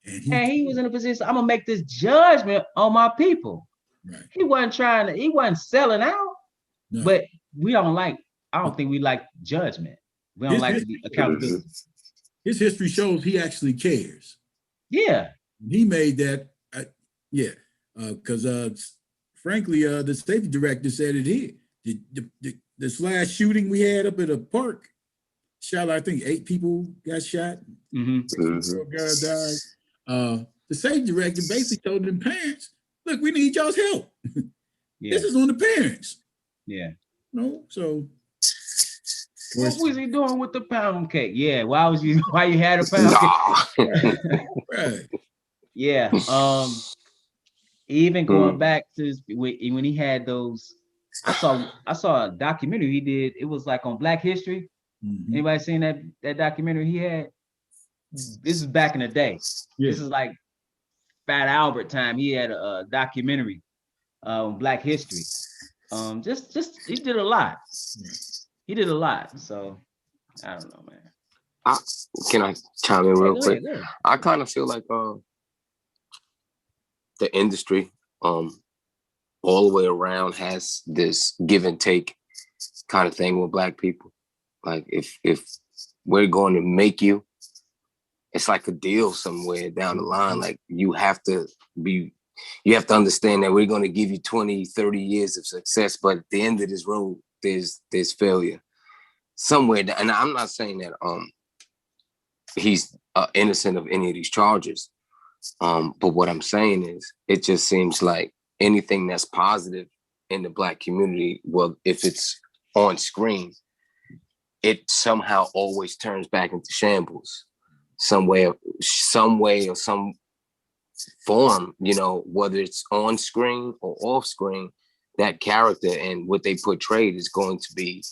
And he was in a position, I'm gonna make this judgment on my people. Right. He wasn't selling out, no. But I don't think we like judgment. We don't like the accountability. His history shows he actually cares. Yeah. He made that, because frankly, the safety director said it here. This last shooting we had up at a park, I think 8 people got shot. Girl died. The safety director basically told them parents, look, we need y'all's help. This is on the parents. Yeah. No, so what was he doing with the pound cake? Yeah, why you had a pound cake? Right. Yeah. Even going back to when he had those, I saw a documentary he did. It was like on Black History. Anybody seen that documentary he had? This is back in the day. Yeah. This is like Fat Albert time. He had a documentary on Black History. Just he did a lot. He did a lot. So I don't know, man. Can I chime in real quick? Ahead. I kind of feel like the industry all the way around has this give and take kind of thing with Black people. Like if we're going to make you, it's like a deal somewhere down the line. Like you have to understand that we're going to give you 20, 30 years of success, but at the end of this road, there's failure somewhere. And I'm not saying that he's innocent of any of these charges. But what I'm saying is, it just seems like anything that's positive in the Black community, well, if it's on screen, it somehow always turns back into shambles, some way or some form, whether it's on screen or off screen, that character and what they portrayed is going to be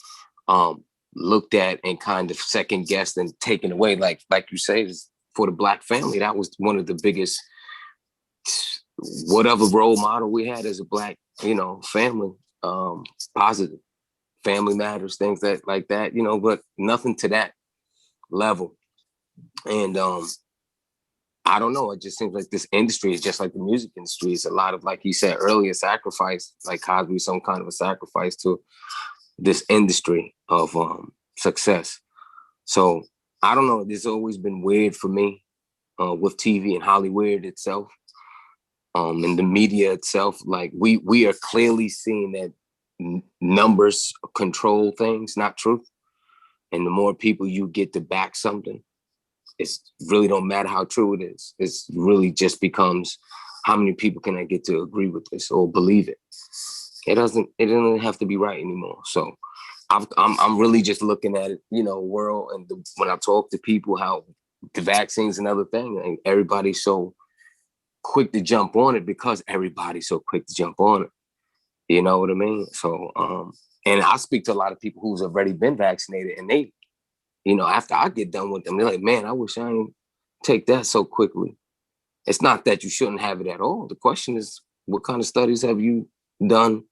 looked at and kind of second guessed and taken away. Like you say, for the Black family, that was one of the biggest, whatever role model we had as a Black, family, positive. Family Matters, things like that, but nothing to that level. And I don't know. It just seems like this industry is just like the music industry. It's a lot of, like you said earlier, sacrifice, like Cosby, some kind of a sacrifice to this industry of success. So I don't know. It's always been weird for me with TV and Hollywood itself, and the media itself. Like we are clearly seeing that numbers control things, not truth. And the more people you get to back something, it's really don't matter how true it is. It's really just becomes how many people can I get to agree with this or believe it. It doesn't have to be right anymore. So I'm really just looking at it, world. And when I talk to people, how the vaccines and other things, and everybody's so quick to jump on it because everybody's so quick to jump on it. You know what I mean? So, and I speak to a lot of people who's already been vaccinated, and they, after I get done with them, they're like, man, I wish I didn't take that so quickly. It's not that you shouldn't have it at all. The question is, what kind of studies have you done,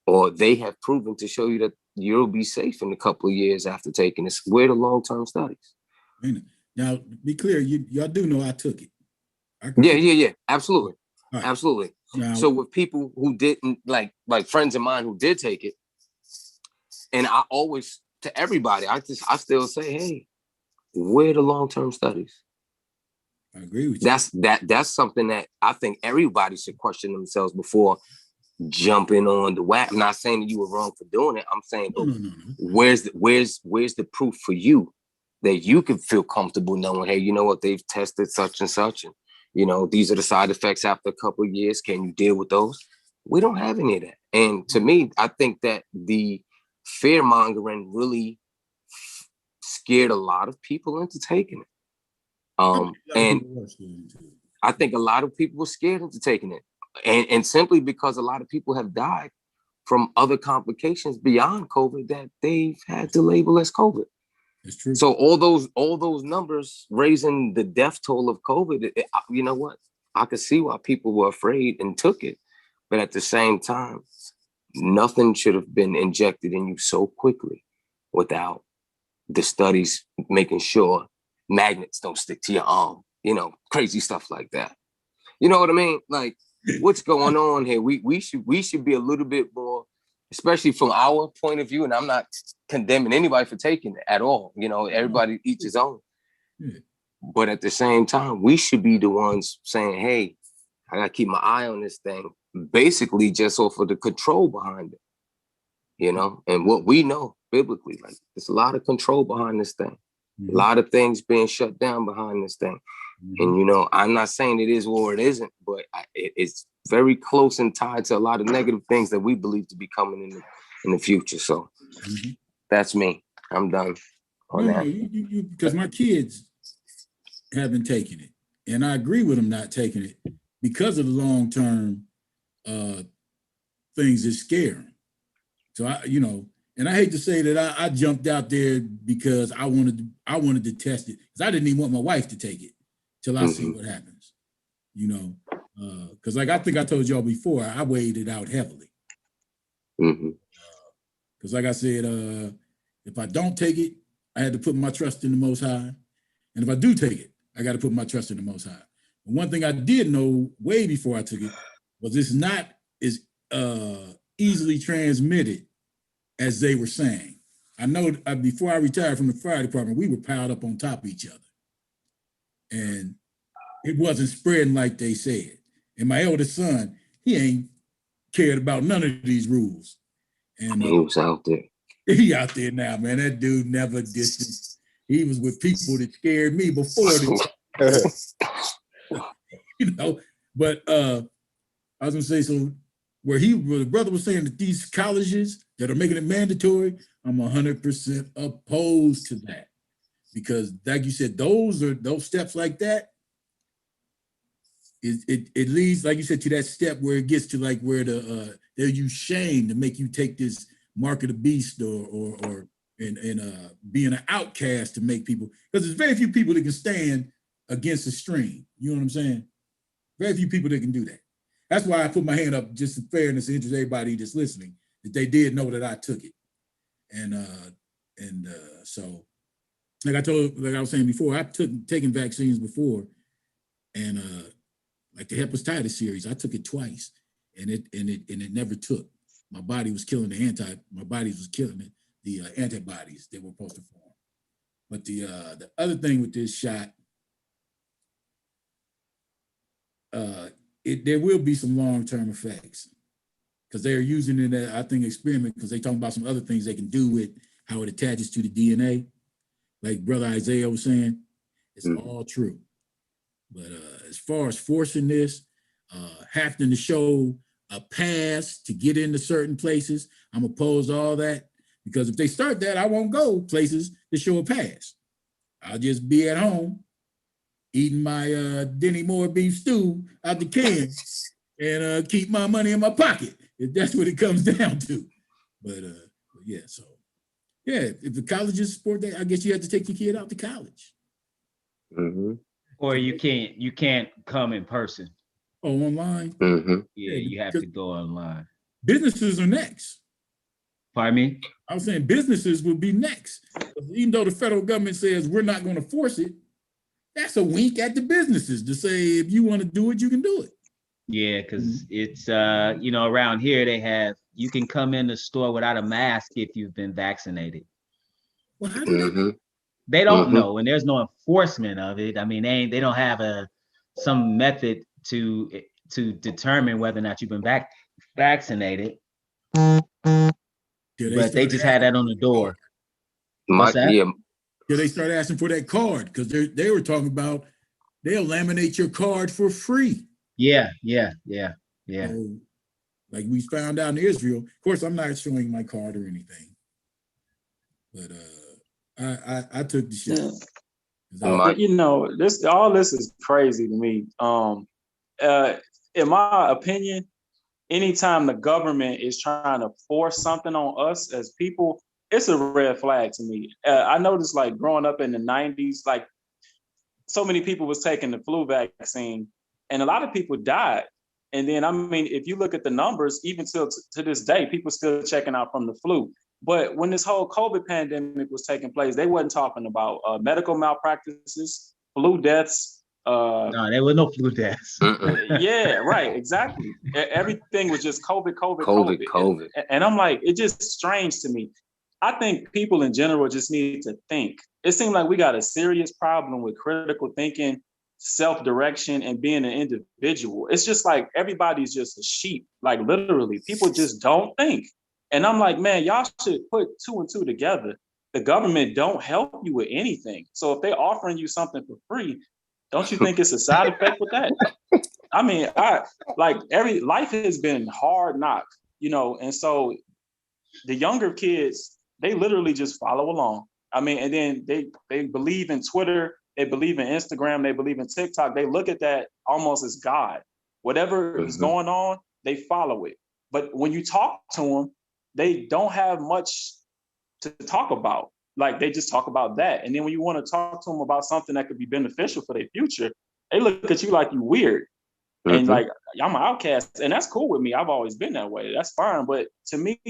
or they have proven to show you that you'll be safe in a couple of years after taking this? Where the long-term studies? Now, be clear, y'all do know I took it. Yeah. Absolutely. Right. Absolutely. Now, so with people who didn't, like friends of mine who did take it, and I always, to everybody, I still say, hey, where are the long-term studies? I agree with you. That's something that I think everybody should question themselves before jumping on the whack. I'm not saying that you were wrong for doing it. I'm saying, No. where's the proof for you that you can feel comfortable knowing, hey, you know what, they've tested such and such, and these are the side effects after a couple of years. Can you deal with those? We don't have any of that. And to me, I think that the fear mongering really scared a lot of people into taking it. And I think a lot of people were scared into taking it. And simply because a lot of people have died from other complications beyond COVID that they've had to label as COVID. That's true. So all those numbers raising the death toll of COVID, you know what? I could see why people were afraid and took it. But at the same time, nothing should have been injected in you so quickly without the studies making sure magnets don't stick to your arm, crazy stuff like that. You know what I mean? Like, what's going on here? We should be a little bit more, especially from our point of view, and I'm not condemning anybody for taking it at all. Everybody each his own. Yeah. But at the same time, we should be the ones saying, hey, I gotta keep my eye on this thing, basically just off of the control behind it, and what we know biblically, like there's a lot of control behind this thing, a lot of things being shut down behind this thing. And, I'm not saying it is or it isn't, but it's very close and tied to a lot of negative things that we believe to be coming in the future. So that's me. I'm done on that. You because my kids haven't taken it. And I agree with them not taking it because of the long-term things that scare them. So and I hate to say that I jumped out there because I wanted to test it, because I didn't even want my wife to take it till I see what happens. Because like I think I told y'all before, I weighed it out heavily. Because like I said, if I don't take it, I had to put my trust in the Most High. And if I do take it, I got to put my trust in the Most High. But one thing I did know way before I took it was it's not as easily transmitted as they were saying. I know before I retired from the fire department, we were piled up on top of each other. And it wasn't spreading like they said. And my eldest son, he ain't cared about none of these rules. And he was out there. He out there now, man. That dude never distanced. He was with people that scared me before this. But I was gonna say, so where the brother was saying that these colleges that are making it mandatory, I'm 100% opposed to that. Because like you said, those steps like that, it leads, like you said, to that step where it gets to like where they'll use shame to make you take this mark of the beast or being an outcast to make people, because there's very few people that can stand against the stream. You know what I'm saying? Very few people that can do that. That's why I put my hand up, just in fairness, to interest everybody that's listening, that they did know that I took it. And so, like I was saying before, I've taken vaccines before, And like the hepatitis series, I took it twice, and it never took. My body was killing the antibodies that were supposed to form. But the other thing with this shot, there will be some long-term effects because they're using it as, I think, experiment, because they talking about some other things they can do with how it attaches to the DNA. Like Brother Isaiah was saying, it's all true. But as far as forcing this, having to show a pass to get into certain places, I'm opposed to all that, because if they start that, I won't go places to show a pass. I'll just be at home eating my Denny Moore beef stew out the can and keep my money in my pocket, if that's what it comes down to. But yeah, so yeah, if the colleges support that, I guess you have to take your kid out to college. Or you can't come in person. Oh, online? Yeah, you have to go online. Businesses are next. Pardon me? I was saying businesses will be next. Even though the federal government says we're not going to force it, that's a wink at the businesses to say, if you want to do it, you can do it. Yeah, because it's around here you can come in the store without a mask if you've been vaccinated. Well, how do they don't know, and there's no enforcement of it. I mean, they don't have some method to determine whether or not you've been vaccinated. But they just had that on the door. What's that? Yeah. They start asking for that card, because they were talking about they'll laminate your card for free. Yeah. So, like we found out in Israel. Of course, I'm not showing my card or anything, but I took the shot. This is crazy to me. In my opinion, anytime the government is trying to force something on us as people, it's a red flag to me. I noticed, like, growing up in the 90s, like, so many people was taking the flu vaccine, and a lot of people died. And then, I mean, if you look at the numbers, even till to this day, people still checking out from the flu. But when this whole COVID pandemic was taking place, they wasn't talking about medical malpractices, flu deaths. No, there was no flu deaths. Yeah, right, exactly. Everything was just COVID. And I'm like, it's just strange to me. I think people in general just need to think. It seems like we got a serious problem with critical thinking, self-direction, and being an individual. It's just like everybody's just a sheep, like literally. People just don't think. And I'm like, man, y'all should put 2 and 2 together. The government don't help you with anything. So if they're offering you something for free, don't you think it's a side effect with that? I mean, life has been hard knock, and so the younger kids, they literally just follow along. I mean, and then they believe in Twitter, they believe in Instagram, they believe in TikTok. They look at that almost as God. Whatever is going on, they follow it. But when you talk to them, they don't have much to talk about. Like, they just talk about that. And then when you want to talk to them about something that could be beneficial for their future, they look at you like you weird. And like, I'm an outcast. And that's cool with me. I've always been that way. That's fine. But to me,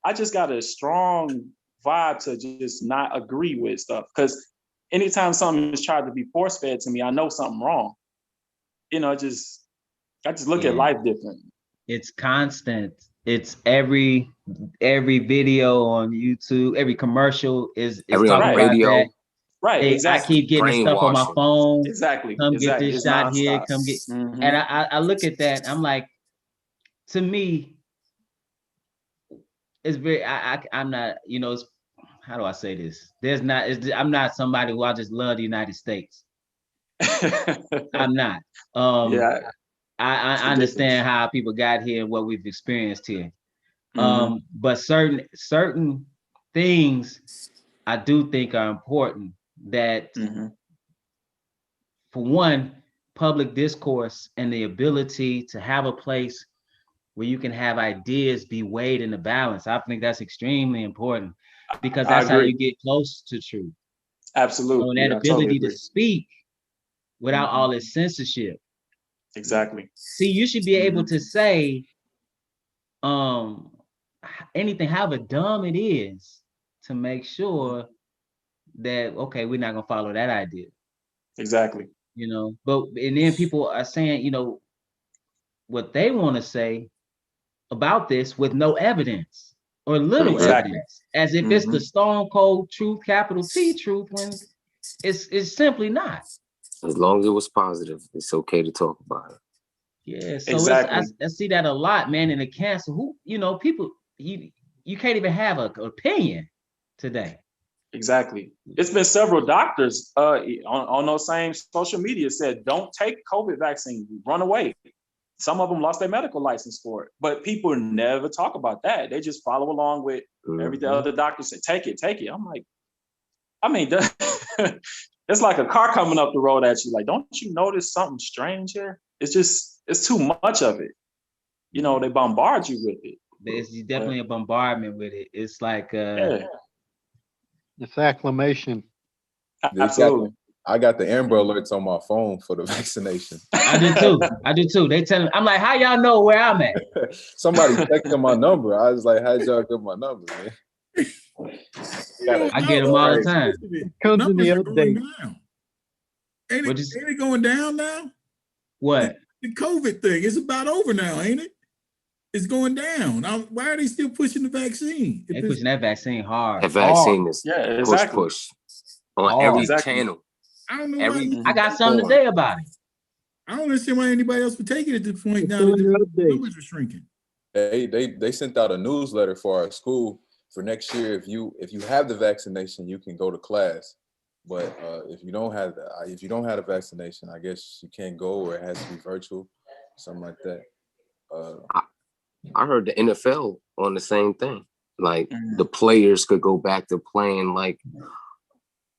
I just got a strong vibe to just not agree with stuff. Because anytime something is tried to be force-fed to me, I know something wrong. I just look at life different. It's constant. It's every video on YouTube, every commercial is talking about radio. that. Right, Hey, exactly. I keep getting stuff on my phone. Exactly. Come get this It's shot nonstop. here. Come get. And I look at that. I'm like, to me, it's very. I'm not. How do I say this? I'm not somebody who I just love the United States. I'm not. I understand how people got here and what we've experienced here. But certain things I do think are important, that for one, public discourse and the ability to have a place where you can have ideas be weighed in the balance. I think that's extremely important, because that's how you get close to truth. Absolutely. So that ability to speak without all this censorship. Exactly. See, you should be able to say anything, however dumb it is, to make sure that, okay, we're not gonna follow that idea. Exactly. You know, but and then people are saying, you know, what they want to say about this with no evidence or little Exactly. evidence, as if it's the stone cold truth, capital T truth, when it's simply not. As long as it was positive, it's okay to talk about it. Yeah, so Exactly. I see that a lot, man, in the cancer. Who, you know, people, you can't even have an opinion today. Exactly. It's been several doctors on those same social media said, don't take COVID vaccine, run away. Some of them lost their medical license for it, but people never talk about that. They just follow along with everything other doctors say, take it, take it. I'm like, I mean, it's like a car coming up the road at you. Like, don't you notice something strange here? It's too much of it. You know, they bombard you with it. There's definitely a bombardment with it. It's like It's acclamation. Absolutely. I got the Amber Alerts on my phone for the vaccination. I do too. They tell me, I'm like, how y'all know where I'm at? Somebody texted my number. I was like, how'd y'all get my number, man? I get them all the time. Comes in the Numbers are going update. down. Ain't What it going down now? What? The COVID thing, it's about over now, ain't it? It's going down. Why are they still pushing the vaccine? They pushing that vaccine hard. That vaccine is exactly. push on every channel. I don't know Every- why. I got something to say about it. I don't understand why anybody else would take it at this point now that the numbers are shrinking. They sent out a newsletter for our school for next year. If you have the vaccination, you can go to class. But if you don't have the vaccination, I guess you can't go, or it has to be virtual, something like that. I heard the NFL on the same thing. Like the players could go back to playing like,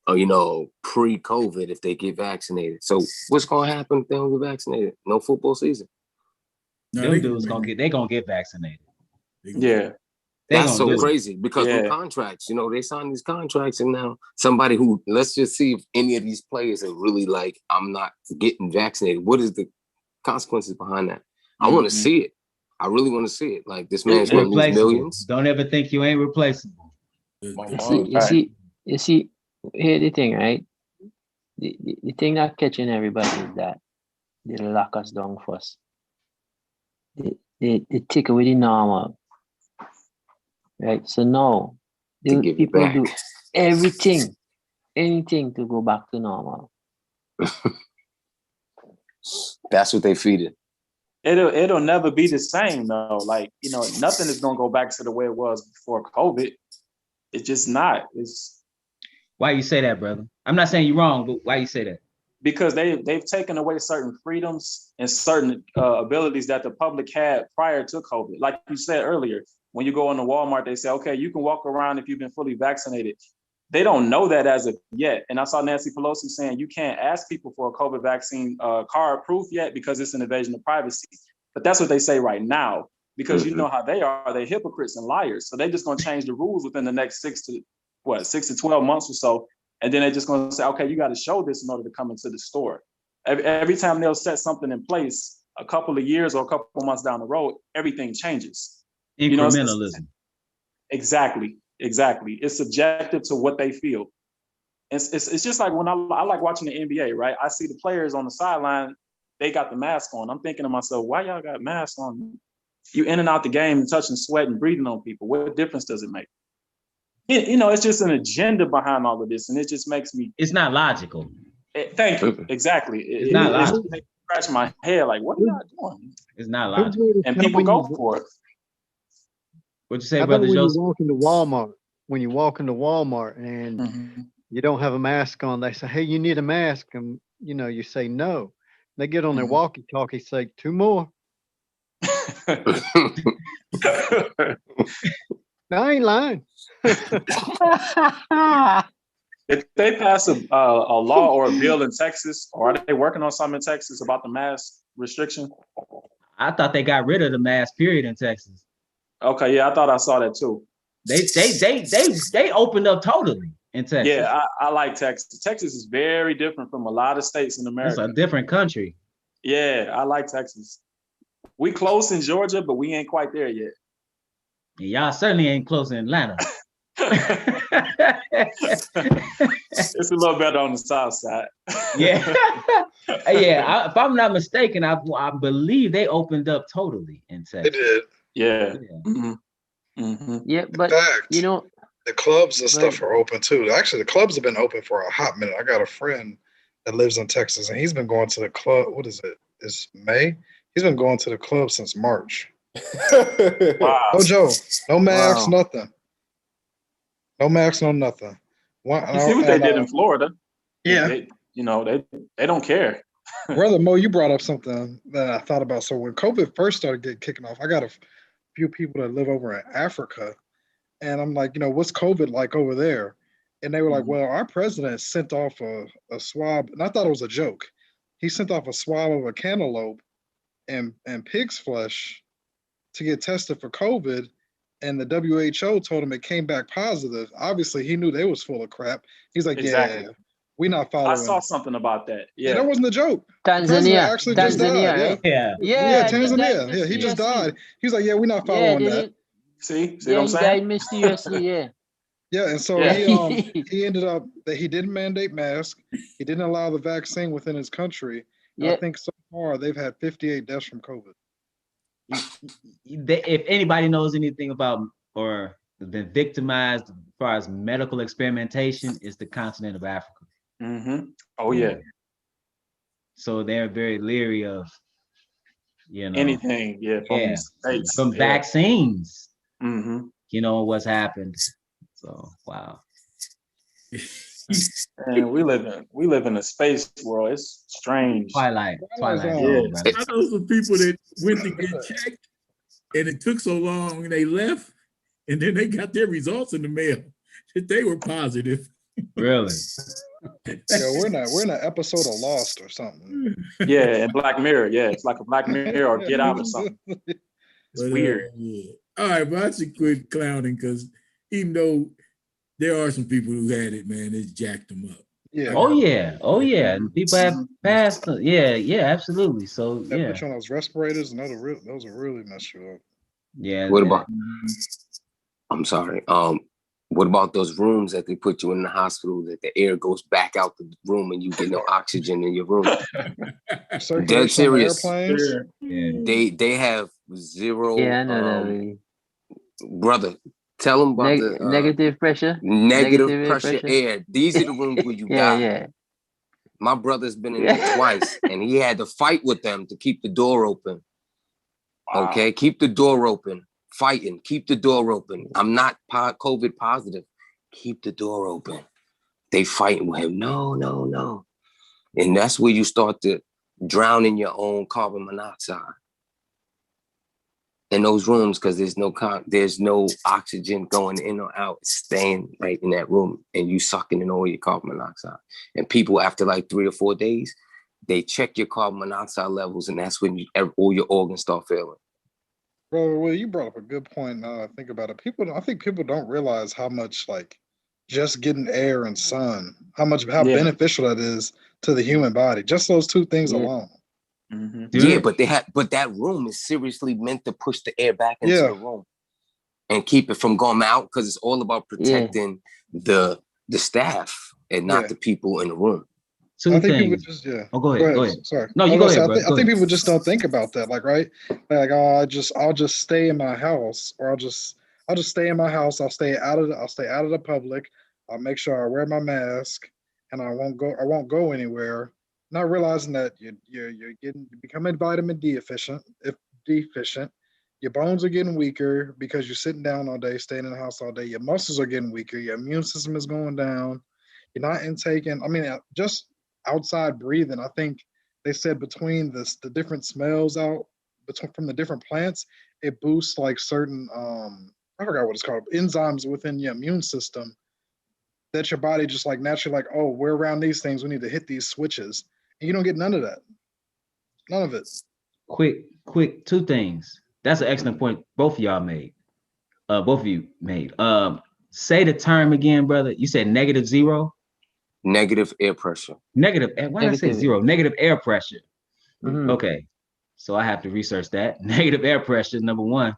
you know, pre-COVID if they get vaccinated. So what's gonna happen if they don't get vaccinated? No football season. No, them dudes gonna get vaccinated. Yeah. That's so crazy because with contracts, you know, they sign these contracts, and now somebody who, let's just see if any of these players are really like, I'm not getting vaccinated. What is the consequences behind that? I want to see it. I really want to see it. Like, this man's going to lose millions. Don't ever think you ain't replaceable. You see, here's the thing, right? The thing that catching everybody is that they lock us down first. They take away the normal. Right? So now, people do anything to go back to normal. That's what they feed it. It'll never be the same though. Like, you know, nothing is gonna go back to the way it was before COVID. It's just not. It's why you say that, brother? I'm not saying you're wrong, but why you say that? Because they've taken away certain freedoms and certain abilities that the public had prior to COVID. Like you said earlier, when you go into Walmart, they say, okay, you can walk around if you've been fully vaccinated. They don't know that as of yet. And I saw Nancy Pelosi saying you can't ask people for a COVID vaccine card proof yet because it's an invasion of privacy. But that's what they say right now, because you know how they are. They're hypocrites and liars. So they're just going to change the rules within the next 6 to 12 months or so. And then they're just going to say, okay, you got to show this in order to come into the store. Every time they'll set something in place, a couple of years or a couple of months down the road, everything changes. Incrementalism. You know, exactly. It's subjective to what they feel. It's just like when I like watching the NBA, right? I see the players on the sideline, they got the mask on. I'm thinking to myself, why y'all got masks on? You in and out the game, touching sweat and breathing on people. What difference does it make? You know, it's just an agenda behind all of this, and it just makes me. It's not logical. Thank you. Exactly. It's not logical. It scratch my head like, what are y'all doing? It's not logical. And people go for it. What'd you say, brother Joseph? When you walk into Walmart and you don't have a mask on, they say, hey, you need a mask. And, you know, you say no. They get on their walkie-talkie, say 2 more. No, I ain't lying. If they pass a law or a bill in Texas, or are they working on something in Texas about the mask restriction? I thought they got rid of the mask period in Texas. Okay, yeah, I thought I saw that too. They opened up totally in Texas. Yeah, I like Texas. Texas is very different from a lot of states in America. It's a different country. Yeah, I like Texas. We close in Georgia, but we ain't quite there yet. Y'all certainly ain't close in Atlanta. It's a little better on the south side. Yeah. If I'm not mistaken, I believe they opened up totally in Texas. They did. Yeah. Yeah, but In fact, you know, the clubs and but stuff are open too. Actually, the clubs have been open for a hot minute. I got a friend that lives in Texas, and he's been going to the club. What is it? It's May. He's been going to the club since March. Wow. No Joe, no max, wow. nothing. No max, no nothing. You see what they did in Florida? Yeah. They don't care. Brother Mo, you brought up something that I thought about. So when COVID first started kicking off, I got a few people that live over in Africa, and I'm like, what's COVID like over there? And they were like, well, our president sent off a swab, and I thought it was a joke. He sent off a swab of a cantaloupe and pig's flesh to get tested for COVID, and the WHO told him it came back positive. Obviously, he knew they was full of crap. He's like, Exactly. yeah, we not following. I saw something about that. Yeah, Yeah. that wasn't a joke. The president Tanzania, actually just died. right? Yeah. Yeah, he died Tanzania. Yeah, he just died. He's like, yeah, we're not following that. See what Yeah, I'm he saying? died mysteriously. Yeah. Yeah, and so Yeah. he ended up that he didn't mandate masks. He didn't allow the vaccine within his country. Yeah. I think so far they've had 58 deaths from COVID. If anybody knows anything about or been victimized as far as medical experimentation, is the continent of Africa. Oh yeah. So they're very leery of, Anything. Yeah. From states. from vaccines. Mm-hmm. What's happened. So wow. And we live in a space world. It's strange. Twilight Zone, zone, brother. I know some people that went to get checked and it took so long and they left and then they got their results in the mail that they were positive. Really? Yeah, we're in an episode of Lost or something. Yeah, and Black Mirror. Yeah, it's like a Black Mirror or Get Out or something. It's weird. Yeah. All right, but I should quit clowning because even though there are some people who had it, man, it's jacked them up. Yeah. Oh yeah. And people have passed. Yeah, absolutely. So They yeah. put you on those respirators, and those will really mess you up. Yeah. What about? I'm sorry. What about those rooms that they put you in the hospital that the air goes back out the room and you get no oxygen in your room? Dead serious. Yeah. They have zero. Yeah, I know that really. Brother, tell them about the negative pressure. Negative pressure air. These are the rooms where you die. Yeah. My brother's been in there twice, and he had to fight with them to keep the door open. Wow. Okay, keep the door open. Fighting, keep the door open. I'm not COVID positive. Keep the door open. They fighting with him. No. And that's where you start to drown in your own carbon monoxide in those rooms because there's no oxygen going in or out. It's staying right in that room, and you sucking in all your carbon monoxide. And people after like 3 or 4 days, they check your carbon monoxide levels, and that's when all your organs start failing. Bro, well, you brought up a good point. Now that I think about it, I think people don't realize how much just getting air and sun, how beneficial that is to the human body. Just those two things alone. Mm-hmm. Yeah, but that room is seriously meant to push the air back into the room and keep it from going out because it's all about protecting the staff and not the people in the room. I think people just Oh, go ahead. Sorry. No, you go ahead, bro. I think people just don't think about that. Right? Like, oh, I'll just stay in my house, or I'll just stay in my house. I'll stay out of the public. I'll make sure I wear my mask, and I won't go anywhere. Not realizing that you're becoming vitamin D deficient. Your bones are getting weaker because you're sitting down all day, staying in the house all day. Your muscles are getting weaker. Your immune system is going down. You're not intaking. Just outside breathing. I think they said between the different smells from the different plants, it boosts like certain I forgot what it's called, enzymes within your immune system that your body just like naturally oh, we're around these things, we need to hit these switches. And you don't get none of that. None of it. Quick 2 things. That's an excellent point both of you made. Say the term again, brother. You said -0? Negative air pressure. Why did I say 0? Negative air pressure. Mm-hmm. Okay. So I have to research that. Negative air pressure, number 1.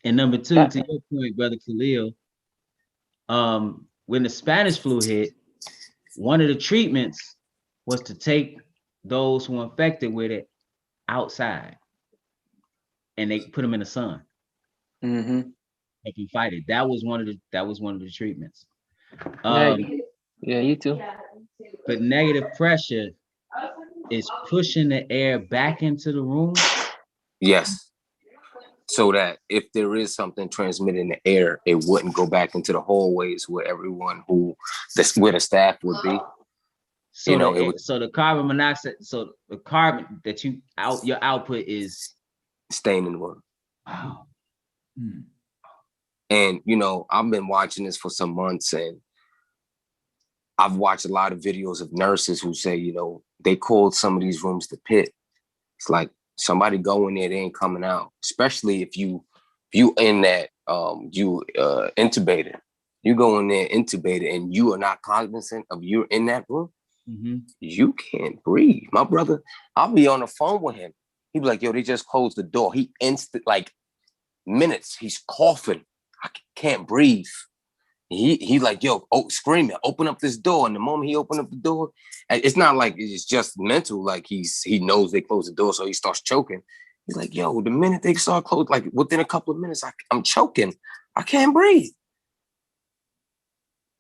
And number 2, to your point, brother Khalil, when the Spanish flu hit, one of the treatments was to take those who are infected with it outside, and they put them in the sun. Mm-hmm. They can fight it. That was one of the treatments. Yeah, you too. But negative pressure is pushing the air back into the room. Yes. So that if there is something transmitted in the air, it wouldn't go back into the hallways where everyone where the staff would be. So so the carbon monoxide, so the carbon that your output is staying in the room. Wow. And I've been watching this for some months, and I've watched a lot of videos of nurses who say, they called some of these rooms the pit. It's like somebody go in there, they ain't coming out. Especially if you in that intubated. You go in there intubated and you are not cognizant of you're in that room. Mm-hmm. You can't breathe. My brother, I'll be on the phone with him. He'd be like, yo, they just closed the door. He like minutes, he's coughing. I can't breathe. He like, yo, screaming, open up this door. And the moment he opened up the door, it's not like it's just mental. Like he knows they closed the door, so he starts choking. He's like, yo, the minute they start closing, like within a couple of minutes, I'm choking. I can't breathe.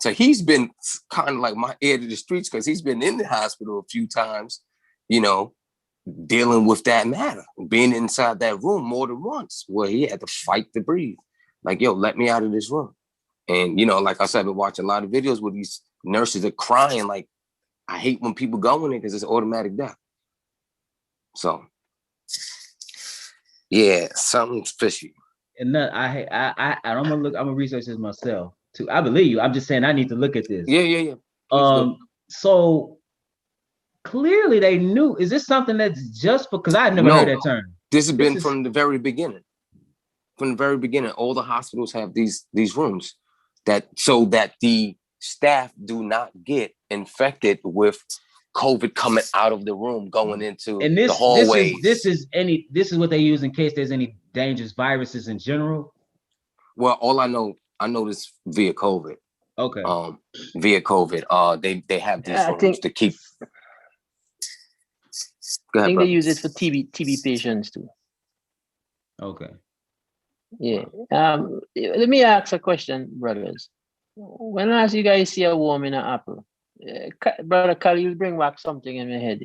So he's been kind of like my ear to the streets because he's been in the hospital a few times, dealing with that matter, being inside that room more than once where he had to fight to breathe. Like, yo, let me out of this room. And, like I said, I've been watching a lot of videos where these nurses are crying. Like, I hate when people go in there because it's automatic death. So, yeah, something's fishy. And I'm gonna research this myself too. I believe you. I'm just saying I need to look at this. Yeah. So clearly they knew. Is this something that's just because I've never heard that term? This has been from the very beginning. From the very beginning, all the hospitals have these rooms so that the staff do not get infected with COVID coming out of the room, going into the hallways. This is what they use in case there's any dangerous viruses in general. Well, all I know this via COVID. Okay. Via COVID, they have these rooms to keep. Go ahead, I think brother. they use it for TB patients too. Okay. Yeah. Let me ask a question, brothers. When last you guys see a worm in an apple? Brother Kali, you bring back something in my head.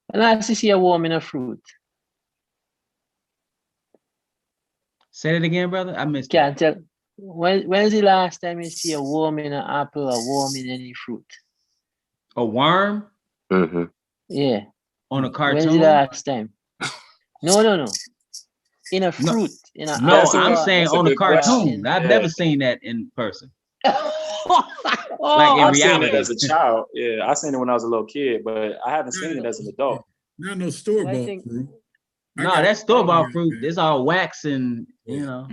When last you see a worm in a fruit? Say it again, brother. I missed Can't tell. When's the last time you see a worm in an apple, a worm in any fruit? A worm? Mm-hmm. Yeah. On a cartoon? When's the last time? No. In a fruit. I'm saying on a cartoon. I've never seen that in person. Like in I've reality. seen it as a child. Yeah, I seen it when I was a little kid, but I haven't seen it as an adult. Not no store-bought fruit. No, that's store-bought fruit. It's all wax and Yeah,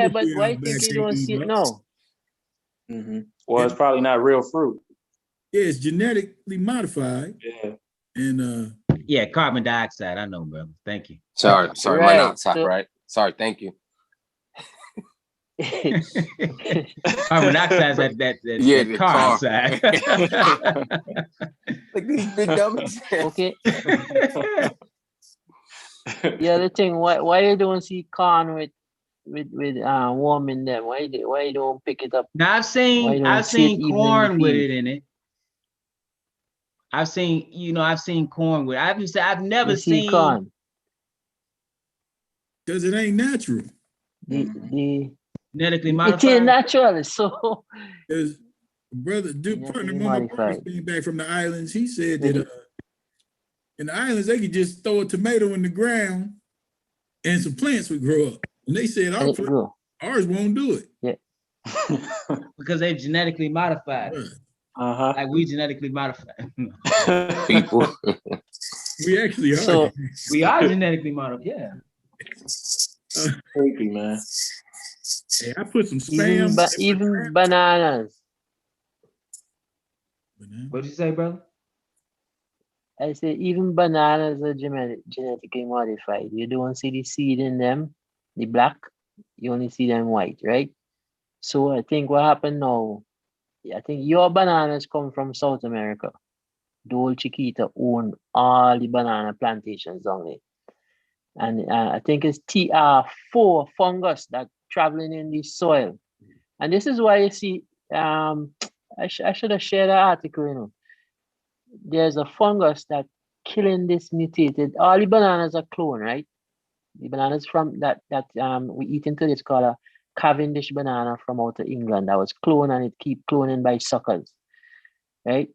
but why you think you don't see it? No. Mm-hmm. Well, it's probably not real fruit. Yeah, it's genetically modified. Yeah. And yeah, carbon dioxide. I know, brother. Thank you. Sorry, right. monoxide, right? Sorry, thank you. Carbon dioxide is that car side. Like these big dummies. Okay. Yeah, the thing, why you don't see corn with worm in them? Why you don't pick it up? Now I've seen corn with it in it. I've seen corn with it. I've never seen corn. Because it ain't natural. Genetically modified. It ain't natural, so brother, partner, one of my brothers came back from the islands. He said that in the islands they could just throw a tomato in the ground and some plants would grow up. And they said ours won't do it. Yeah. Because they've genetically modified. Uh-huh. Like we genetically modified. People. We actually are. So, we are genetically modified. Yeah. Creepy, man. Hey, I put some spam. Even bananas. What'd you say, brother? I say even bananas are genetically modified. You don't see the seed in them, the black. You only see them white, right? So I think what happened now, I think your bananas come from South America. Dole Chiquita own all the banana plantations down there. And I think it's TR4 fungus that traveling in the soil. And this is why you see, I should have shared an article, you know. There's a fungus that killing this mutated, all the bananas are cloned, right? The bananas from that we eat into this called a Cavendish banana from out of England that was cloned, and it keep cloning by suckers, right?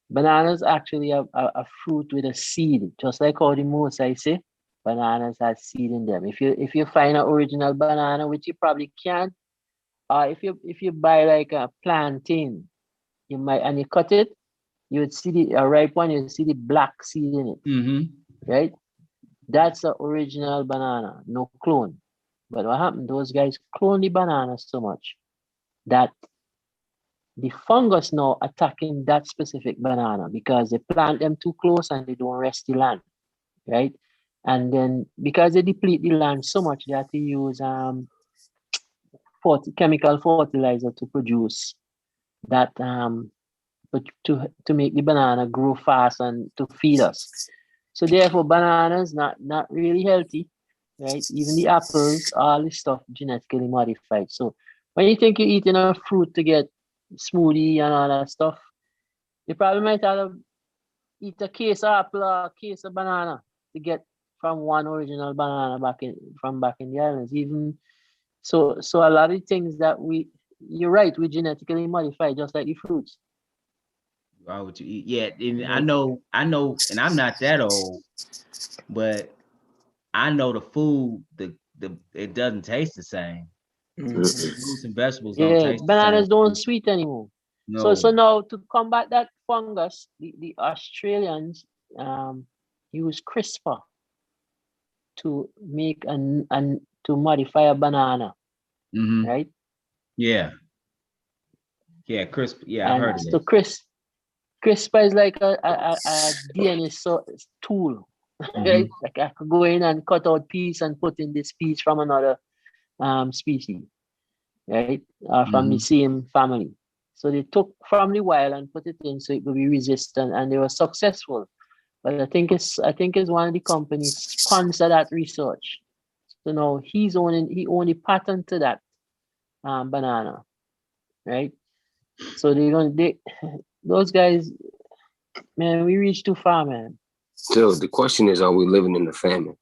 Bananas actually a fruit with a seed, just like how the Mosai say, bananas has seed in them. If you find an original banana, which you probably can, if you buy like a plantain, you might, and you cut it, you would see the ripe one, you would see the black seed in it, right? That's the original banana, no clone. But what happened? Those guys clone the banana so much that the fungus now attacking that specific banana because they plant them too close and they don't rest the land, right? And then because they deplete the land so much, they have to use chemical fertilizer to produce that but to make the banana grow fast and to feed us. So therefore, bananas not really healthy, right? Even the apples, all this stuff genetically modified. So when you think you're eating a fruit to get smoothie and all that stuff, you probably might have to eat a case of apple or a case of banana to get from one original banana back in the islands. Even so a lot of things that you're right, we genetically modify just like the fruits. Why would you eat? Yeah, and I know, and I'm not that old, but I know the food, it doesn't taste the same. Fruits and vegetables don't taste the same. Bananas don't sweet anymore. No. So now to combat that fungus, the Australians use CRISPR to make to modify a banana, right? Yeah, CRISPR. Yeah, and I heard of so it. CRISPR is like a DNA tool, right? Like I could go in and cut out piece and put in this piece from another species, right? From the same family. So they took from the wild and put it in so it would be resistant, and they were successful. But I think it's one of the companies sponsor that research. So now he owned the patent to that banana, right? So those guys, man, we reached too far, man. So the question is, are we living in a famine?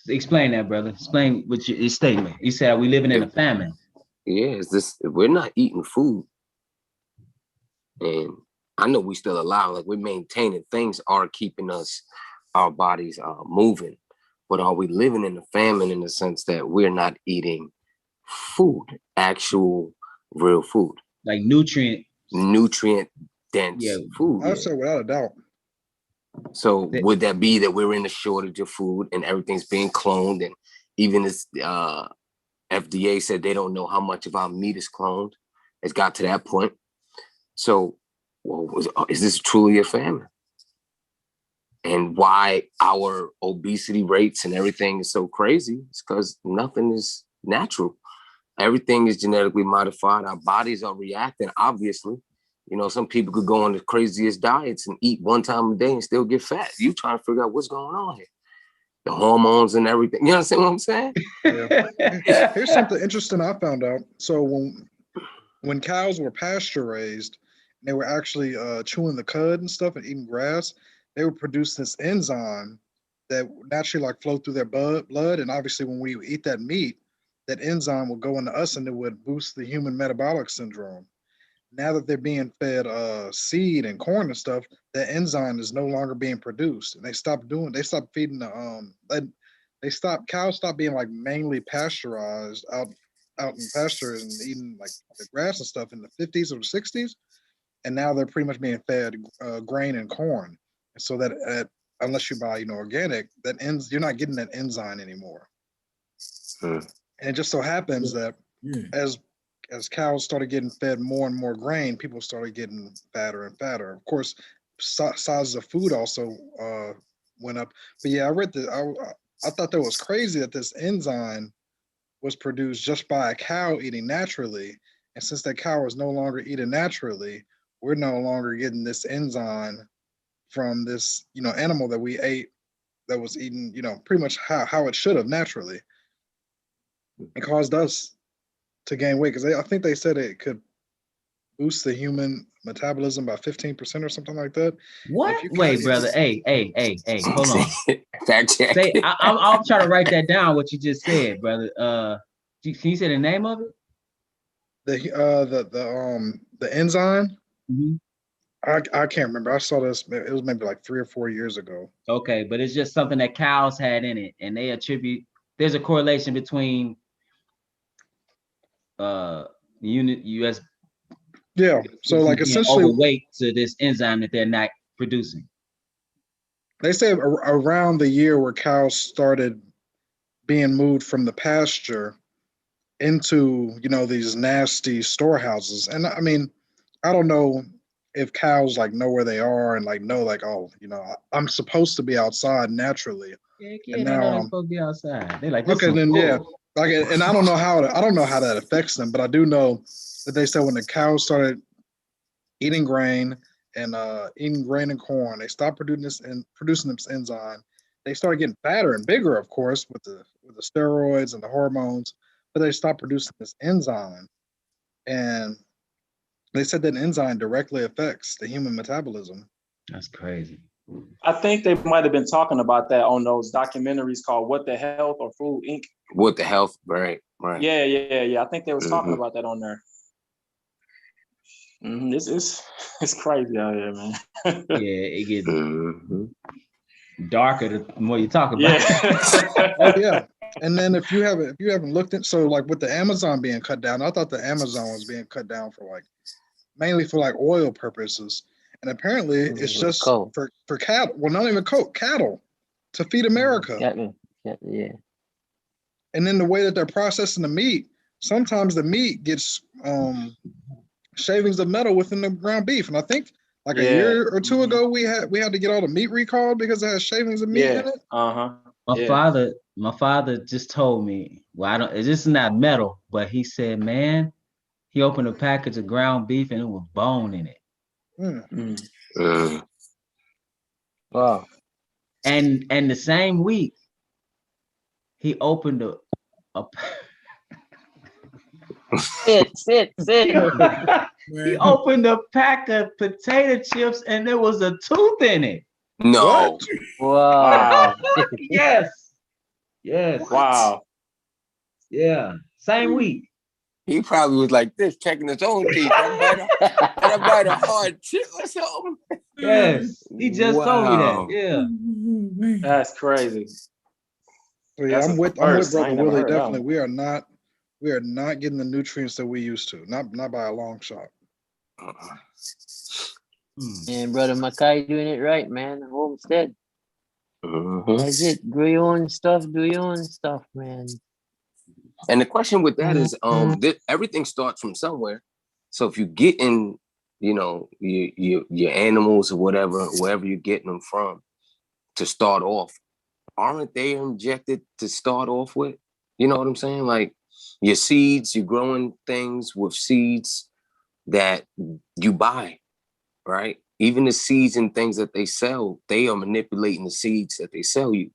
Explain that, brother. Explain what your statement. You said, are we living in a famine? Yeah, we're not eating food. And I know we still alive, like we're maintaining, things are keeping our bodies moving. But are we living in a famine in the sense that we're not eating food, actual real food? Like nutrient dense food. I'd say without a doubt. So would that be that we're in a shortage of food and everything's being cloned, and even as FDA said they don't know how much of our meat is cloned? It's got to that point. So is this truly a famine? And why our obesity rates and everything is so crazy? It's because nothing is natural. Everything is genetically modified. Our bodies are reacting, obviously. You know, some people could go on the craziest diets and eat one time a day and still get fat. You trying to figure out what's going on here. The hormones and everything. You understand what I'm saying? Yeah. Here's something interesting I found out. So when cows were pasture raised, they were actually chewing the cud and stuff and eating grass, they would produce this enzyme that naturally like flow through their blood. And obviously when we eat that meat, that enzyme would go into us and it would boost the human metabolic syndrome. Now that they're being fed seed and corn and stuff, that enzyme is no longer being produced. And they stopped feeding cows stopped being like mainly pasteurized out in pastures and eating like the grass and stuff in the 50s or the 60s. And now they're pretty much being fed grain and corn. And so that unless you buy, organic, you're not getting that enzyme anymore. And it just so happens that as cows started getting fed more and more grain, people started getting fatter and fatter. Of course, sizes of food also went up. But yeah, I read that. I thought that was crazy that this enzyme was produced just by a cow eating naturally, And since that cow is no longer eaten naturally, we're no longer getting this enzyme from this, animal that we ate that was eaten, pretty much how it should have naturally. It caused us to gain weight because I think they said it could boost the human metabolism by 15% or something like that. What? Wait, brother. Hey, hold on. Fact check. Say, I'll try to write that down. What you just said, brother. Can you say the name of it? The enzyme. Mm-hmm. I can't remember. I saw this. It was maybe like 3 or 4 years ago. Okay, but it's just something that cows had in it, and they attribute. There's a correlation between U.S. Yeah. So like essentially overweight to this enzyme that they're not producing. They say around the year where cows started being moved from the pasture into, these nasty storehouses. And I mean, I don't know if cows like know where they are and like know like, oh, I'm supposed to be outside naturally. Yeah, and now now supposed to be outside. They're like, okay, then yeah. Like, and I don't know how that affects them, but I do know that they said when the cows started eating grain and corn, they stopped producing this enzyme. They started getting fatter and bigger, of course, with the steroids and the hormones, but they stopped producing this enzyme. And they said that enzyme directly affects the human metabolism. That's crazy. I think they might have been talking about that on those documentaries called What the Health or Food Inc. What the Health, right. Yeah. I think they was talking about that on there. Mm-hmm. It's crazy out here, man. Yeah, it gets darker the more you talk about it. Oh yeah. And then if you haven't looked at, so like with the Amazon being cut down, I thought the Amazon was being cut down for like mainly for like oil purposes. And apparently it's just for cattle. Well, not even cattle to feed America. Yeah. And then the way that they're processing the meat, sometimes the meat gets shavings of metal within the ground beef. And I think like a year or two ago, we had to get all the meat recalled because it has shavings of meat in it. My father just told me, it's just not metal, but he said, man, he opened a package of ground beef and it was bone in it. Wow. And the same week, he opened a Sit. He opened a pack of potato chips and there was a tooth in it. No. Wow. Yes. Wow. Yeah. Same week. He probably was like this, checking his own teeth. I bite a hard chip or something. Yes. He just told me that. Yeah. That's crazy. So yeah, I'm with Brother Willie. Definitely, we are not getting the nutrients that we used to. Not by a long shot. And Brother Makai doing it right, man. Homestead. That's it. Grow your own stuff. Do your own stuff, man. And the question with that is, everything starts from somewhere. So if you get in, your animals or wherever you're getting them from to start off, aren't they injected to start off with? You know what I'm saying? Like your seeds, you're growing things with seeds that you buy, right? Even the seeds and things that they sell, they are manipulating the seeds that they sell you.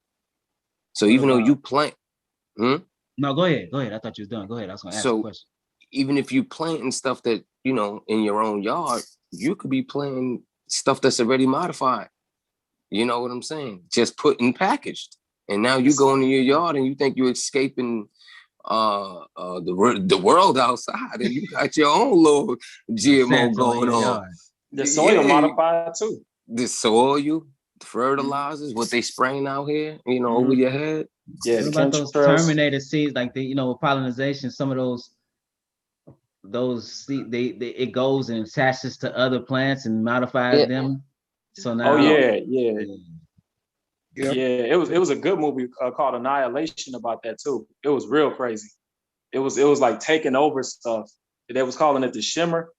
So even though you plant, No, go ahead. I thought you was done. Go ahead. I was going to ask a question. Even if you planting stuff that, in your own yard, you could be planting stuff that's already modified. You know what I'm saying? Just put and packaged. And now you go into your yard and you think you're escaping the world outside, and you got your own little GMO going on. The soil modified too. The soil, the fertilizers, what they spraying out here, over your head. Yeah, what about those Terminator seeds, like with pollination, some of those seeds, it goes and attaches to other plants and modifies them. So now, yeah. It was a good movie called Annihilation about that too. It was real crazy. It was like taking over stuff. They was calling it the shimmer.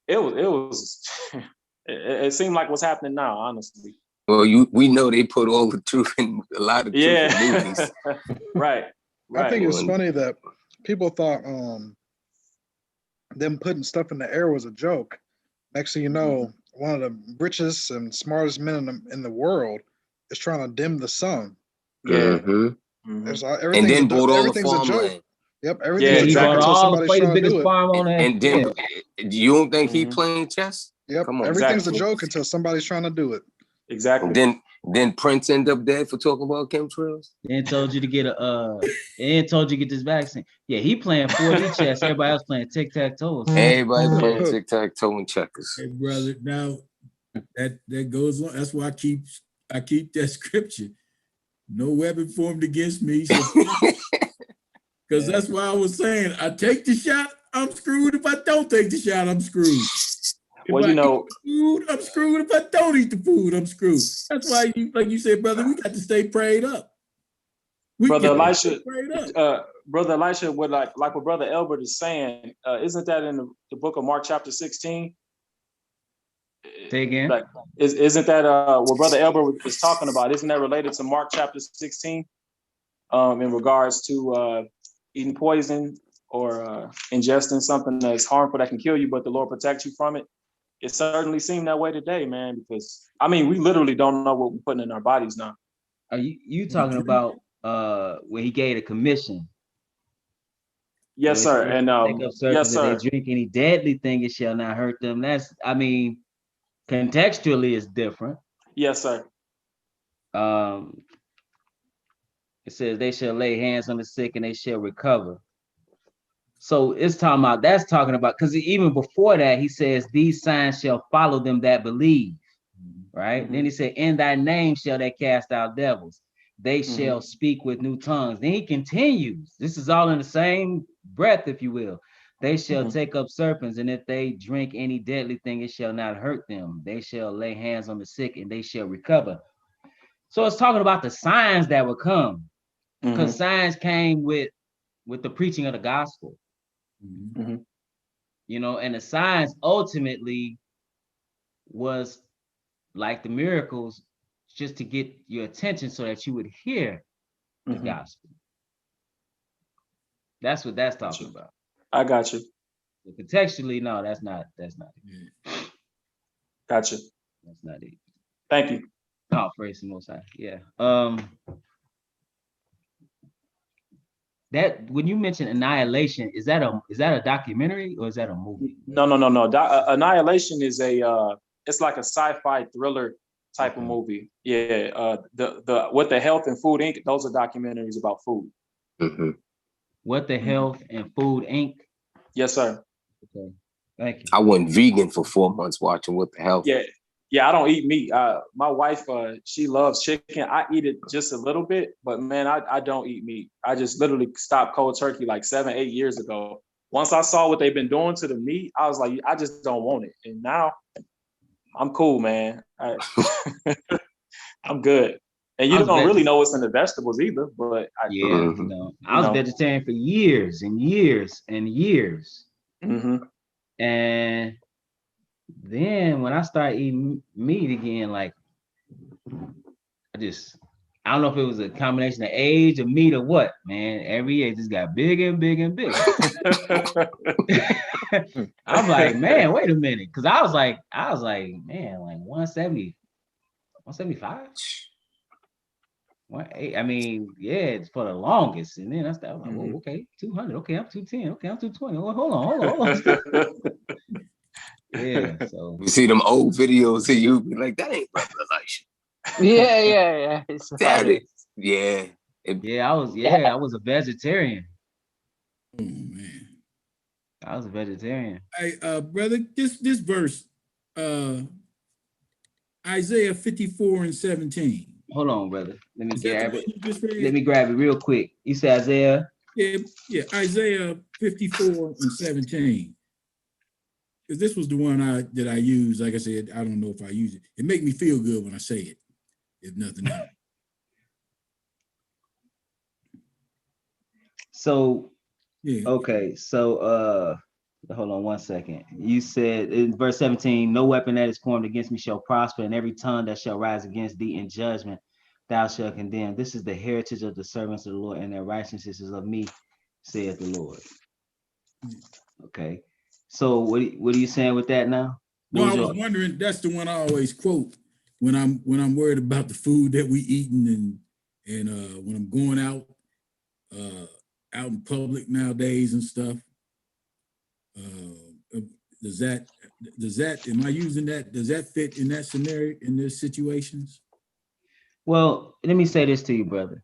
It seemed like what's happening now, honestly. Well, we know they put all the truth in a lot of truth in movies. Right. I think it's funny that people thought them putting stuff in the air was a joke. Next thing you know, one of the richest and smartest men in the world is trying to dim the sun. Yeah. There's And then bought all the everything's a joke. farmland. Yep, everything's Yeah, a He joke bought exactly. until all somebody's the trying to biggest do it. farm on that. And then you don't think he playing chess? Yep, Come on, everything's exactly. a joke until somebody's trying to do it. Exactly. And then Prince end up dead for talking about chemtrails. Then told you to get and told you to get this vaccine. Yeah, he playing 4D chess. Everybody else playing tic-tac-toe. Everybody playing tic-tac-toe and checkers. Hey, brother, now that goes on. That's why I keep that scripture. No weapon formed against me. Because that's why I was saying, I take the shot, I'm screwed. If I don't take the shot, I'm screwed. Well, you know, food, I'm screwed. If I don't eat the food, I'm screwed. That's why, like you said, brother, we got to stay prayed up. Brother Elisha, what like what Brother Elbert is saying, isn't that in the book of Mark chapter 16? Say again. Like, isn't that what Brother Elbert was talking about? Isn't that related to Mark chapter 16? In regards to eating poison or ingesting something that's harmful that can kill you, but the Lord protects you from it. It certainly seemed that way today, man, because I mean, we literally don't know what we're putting in our bodies now. Are you talking about when he gave a commission? Yes, sir. And yes, sir. If they drink any deadly thing, it shall not hurt them. That's, I mean, contextually it's different. Yes, sir. It says they shall lay hands on the sick and they shall recover. So it's talking about, that's talking about, because even before that, he says, these signs shall follow them that believe, right? Then he said, in thy name shall they cast out devils. They shall speak with new tongues. Then he continues. This is all in the same breath, if you will. They shall take up serpents, and if they drink any deadly thing, it shall not hurt them. They shall lay hands on the sick and they shall recover. So it's talking about the signs that will come, because signs came with the preaching of the gospel. You know, and the signs ultimately was like the miracles, just to get your attention so that you would hear the gospel. That's what that's talking about. I got you. But contextually, no, that's not it. Gotcha. That's not it. Thank you. Oh, praise the Most High. Yeah. That when you mention Annihilation, is that a documentary or is that a movie? No. Annihilation is it's like a sci-fi thriller type of movie. Yeah. The What the Health and Food Inc. Those are documentaries about food. What the Health and Food Inc. Yes, sir. Okay. Thank you. I went vegan for 4 months watching What the Health. Yeah, I don't eat meat. My wife, she loves chicken. I eat it just a little bit, but man, I don't eat meat. I just literally stopped cold turkey like 7-8 years ago. Once I saw what they've been doing to the meat, I was like, I just don't want it. And now I'm cool, man. I'm good. And you don't really know what's in the vegetables either, but I was vegetarian for years and years and years. And then when I started eating meat again, like I don't know if it was a combination of age or meat or what, man. Every year it just got bigger and bigger and bigger. I'm like, man, wait a minute. Cause I was like, man, like 170, 175. I mean, yeah, it's for the longest. And then I was like, whoa, okay, 200. Okay, I'm 210. Okay, I'm 220. Oh, hold on. Yeah, so you see them old videos of you be like, that ain't Reproduction. Yeah. I was a vegetarian. Oh man. I was a vegetarian. Hey, brother, this verse, Isaiah 54:17. Hold on, brother. Let me grab it. Let me grab it real quick. You said Isaiah? Yeah, Isaiah 54:17. Because this was the one that I used. Like I said, I don't know if I use it. It make me feel good when I say it, if nothing else. So, yeah. Okay, so hold on one second. You said in verse 17, no weapon that is formed against me shall prosper, and every tongue that shall rise against thee in judgment thou shalt condemn. This is the heritage of the servants of the Lord, and their righteousness is of me, saith the Lord. Okay. So what are you saying with that now? No, I was wondering. That's the one I always quote when I'm worried about the food that we eating and when I'm going out in public nowadays and stuff. Does that am I using that? Does that fit in that scenario in those situations? Well, let me say this to you, brother.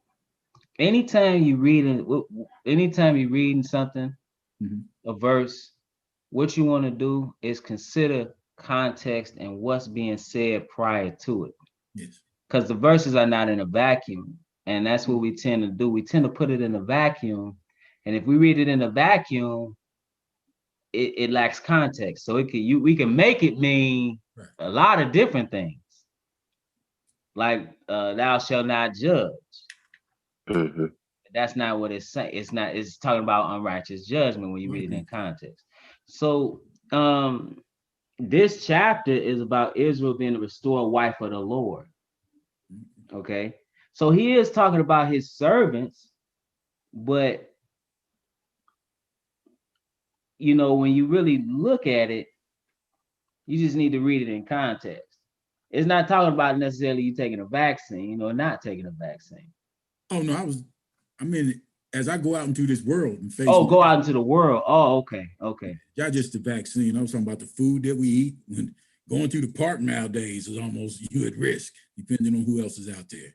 Anytime you're reading something, a verse, what you want to do is consider context and what's being said prior to it. Yes. Because the verses are not in a vacuum. And that's what we tend to do. We tend to put it in a vacuum. And if we read it in a vacuum, it lacks context. So we can make it mean a lot of different things. Like thou shalt not judge. Mm-hmm. That's not what it's saying. It's talking about unrighteous judgment when you read it in context. So this chapter is about Israel being the restored wife of the Lord. Okay. So he is talking about his servants, but when you really look at it, you just need to read it in context. It's not talking about necessarily you taking a vaccine or not taking a vaccine. Oh no, I mean, as I go out into this world and face. Oh, go out into the world. Oh, okay. Not just the vaccine. I was talking about the food that we eat. When going through the park nowadays is almost you at risk, depending on who else is out there.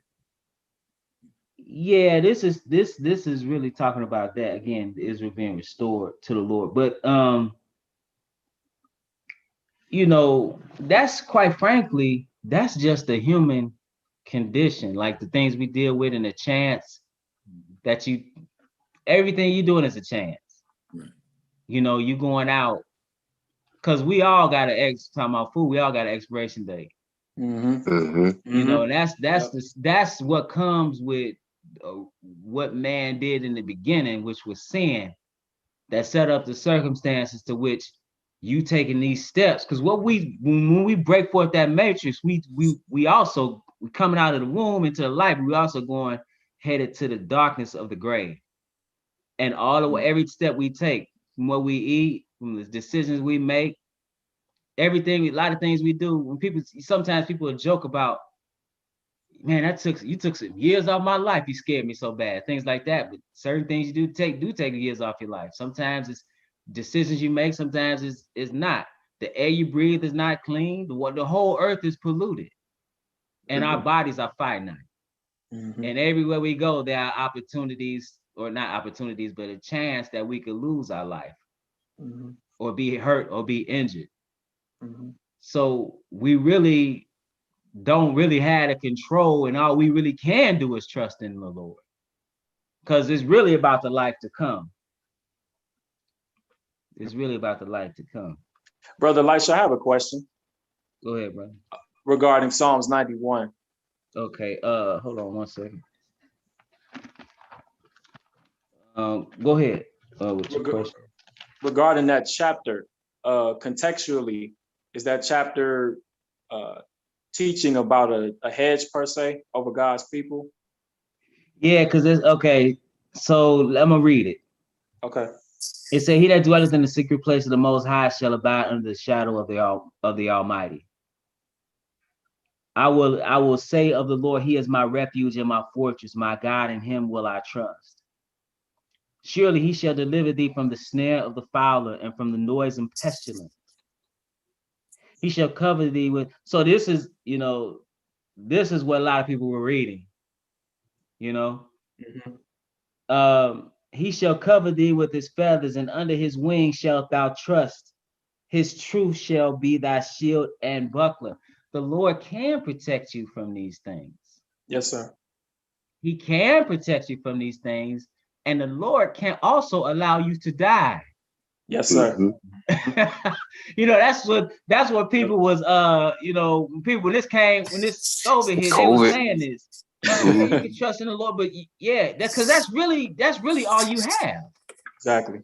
Yeah, this is really talking about that again, Israel being restored to the Lord. But that's quite frankly, that's just a human condition, like the things we deal with and the chance that everything you're doing is a chance. Right. You going out, because we all got talking about food, we all got an expiration date. That's what comes with what man did in the beginning, which was sin, that set up the circumstances to which you taking these steps. Because when we break forth that matrix, we also coming out of the womb into the light, but we also headed to the darkness of the grave. And every step we take, from what we eat, from the decisions we make, everything, a lot of things we do, sometimes people will joke about, man, you took some years off my life. You scared me so bad. Things like that. But certain things you do take years off your life. Sometimes it's decisions you make. Sometimes it's not. The air you breathe is not clean. The whole earth is polluted, and our bodies are finite. And everywhere we go, there are opportunities, or not opportunities, but a chance that we could lose our life, or be hurt, or be injured. So we really don't really have the control, and all we really can do is trust in the Lord, because it's really about the life to come. It's really about the life to come. Brother Elisha, I have a question. Go ahead, brother. Regarding Psalms 91. Okay, hold on one second. Go ahead with your question. Regarding that chapter, contextually, is that chapter teaching about a hedge per se over God's people? Yeah, because it's okay. So I'm gonna read it. Okay. It said, "He that dwelleth in the secret place of the Most High shall abide under the shadow of the Almighty. I will say of the Lord, He is my refuge and my fortress, my God, in Him will I trust. Surely He shall deliver thee from the snare of the fowler and from the noisome pestilence. He shall cover thee with." So this is what a lot of people were reading. He shall cover thee with His feathers, and under His wings shalt thou trust. His truth shall be thy shield and buckler. The Lord can protect you from these things. Yes, sir. He can protect you from these things, and the Lord can also allow you to die. Yes, sir. That's what people was when this COVID hit, they were saying this. You can trust in the Lord, but because that's really all you have. Exactly.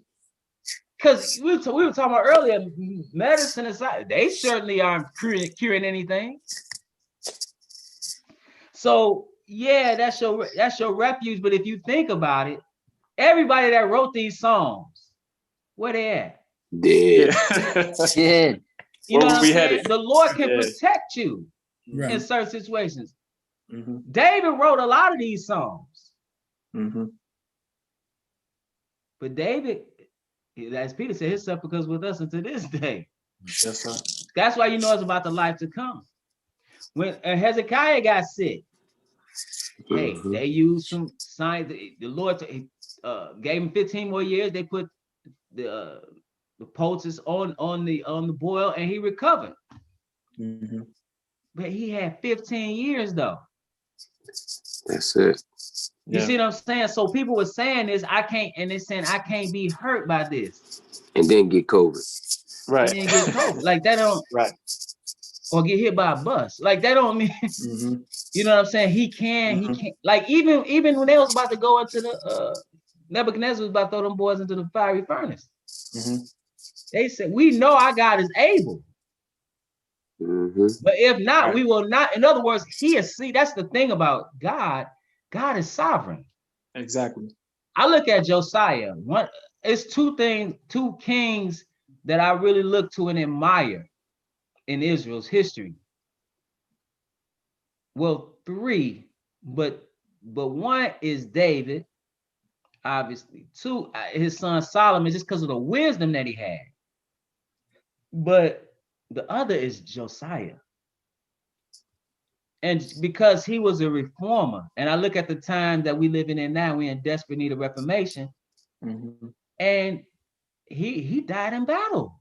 Because we were talking about earlier, medicine aside, they certainly aren't curing anything. So that's your refuge. But if you think about it, everybody that wrote these songs, where they at? Did. Did. You know Where what I'm we saying? headed? The Lord can Yeah. protect you Right. in certain situations. Mhm. David wrote a lot of these songs, Mhm. but David, as Peter said, his sepulchre is with us unto this day. Yes, sir. That's why you know it's about the life to come. When Hezekiah got sick, hey, Mhm. they used some signs. The Lord gave him 15 more years. They put the poultice on the boil, and he recovered. Mhm. But he had 15 years though. That's it. You Yeah. see what I'm saying? So people were saying this, I can't, and they're saying I can't be hurt by this. And then get COVID. Right. And then get COVID. Like that don't, Right. or get hit by a bus. Like that don't mean, Mhm. you know what I'm saying? He can't. Like even when they was about to go into the Nebuchadnezzar was about to throw them boys into the fiery furnace. Mhm. They said, we know our God is able. Mm-hmm. But if not, Right. we will not. In other words, he is, see, that's the thing about God. God is sovereign. Exactly. I look at Josiah. It's two kings that I really look to and admire in Israel's history. Well, three, but one is David, obviously. Two, his son Solomon, just because of the wisdom that he had. But the other is Josiah. And because he was a reformer, and I look at the time that we living in now, we're in desperate need of reformation, Mhm. and he died in battle.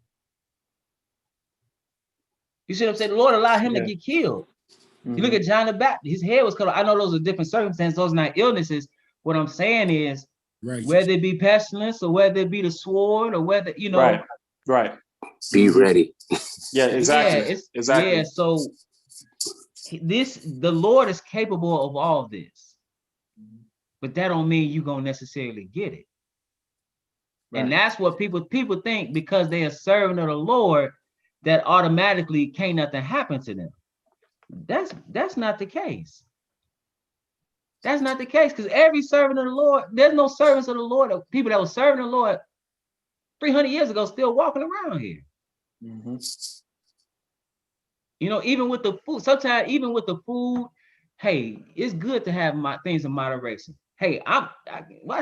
You see what I'm saying? The Lord allowed him to get killed. You look at John the Baptist, his head was cut off. I know those are different circumstances, those are not illnesses. What I'm saying is, whether it be pestilence or whether it be the sword or whether, you know. Right. Be ready. Yeah, exactly. Yeah, exactly. Yeah, so the Lord is capable of all this. But that don't mean you're gonna necessarily get it. Right. And that's what people think, because they are serving of the Lord, that automatically can't nothing happen to them. That's not the case. That's not the case, because every servant of the Lord, there's no servants of the Lord, of people that were serving the Lord 300 years ago still walking around here. Mhm. You know, even with the food, sometimes even with the food, hey, it's good to have things in moderation. Hey, I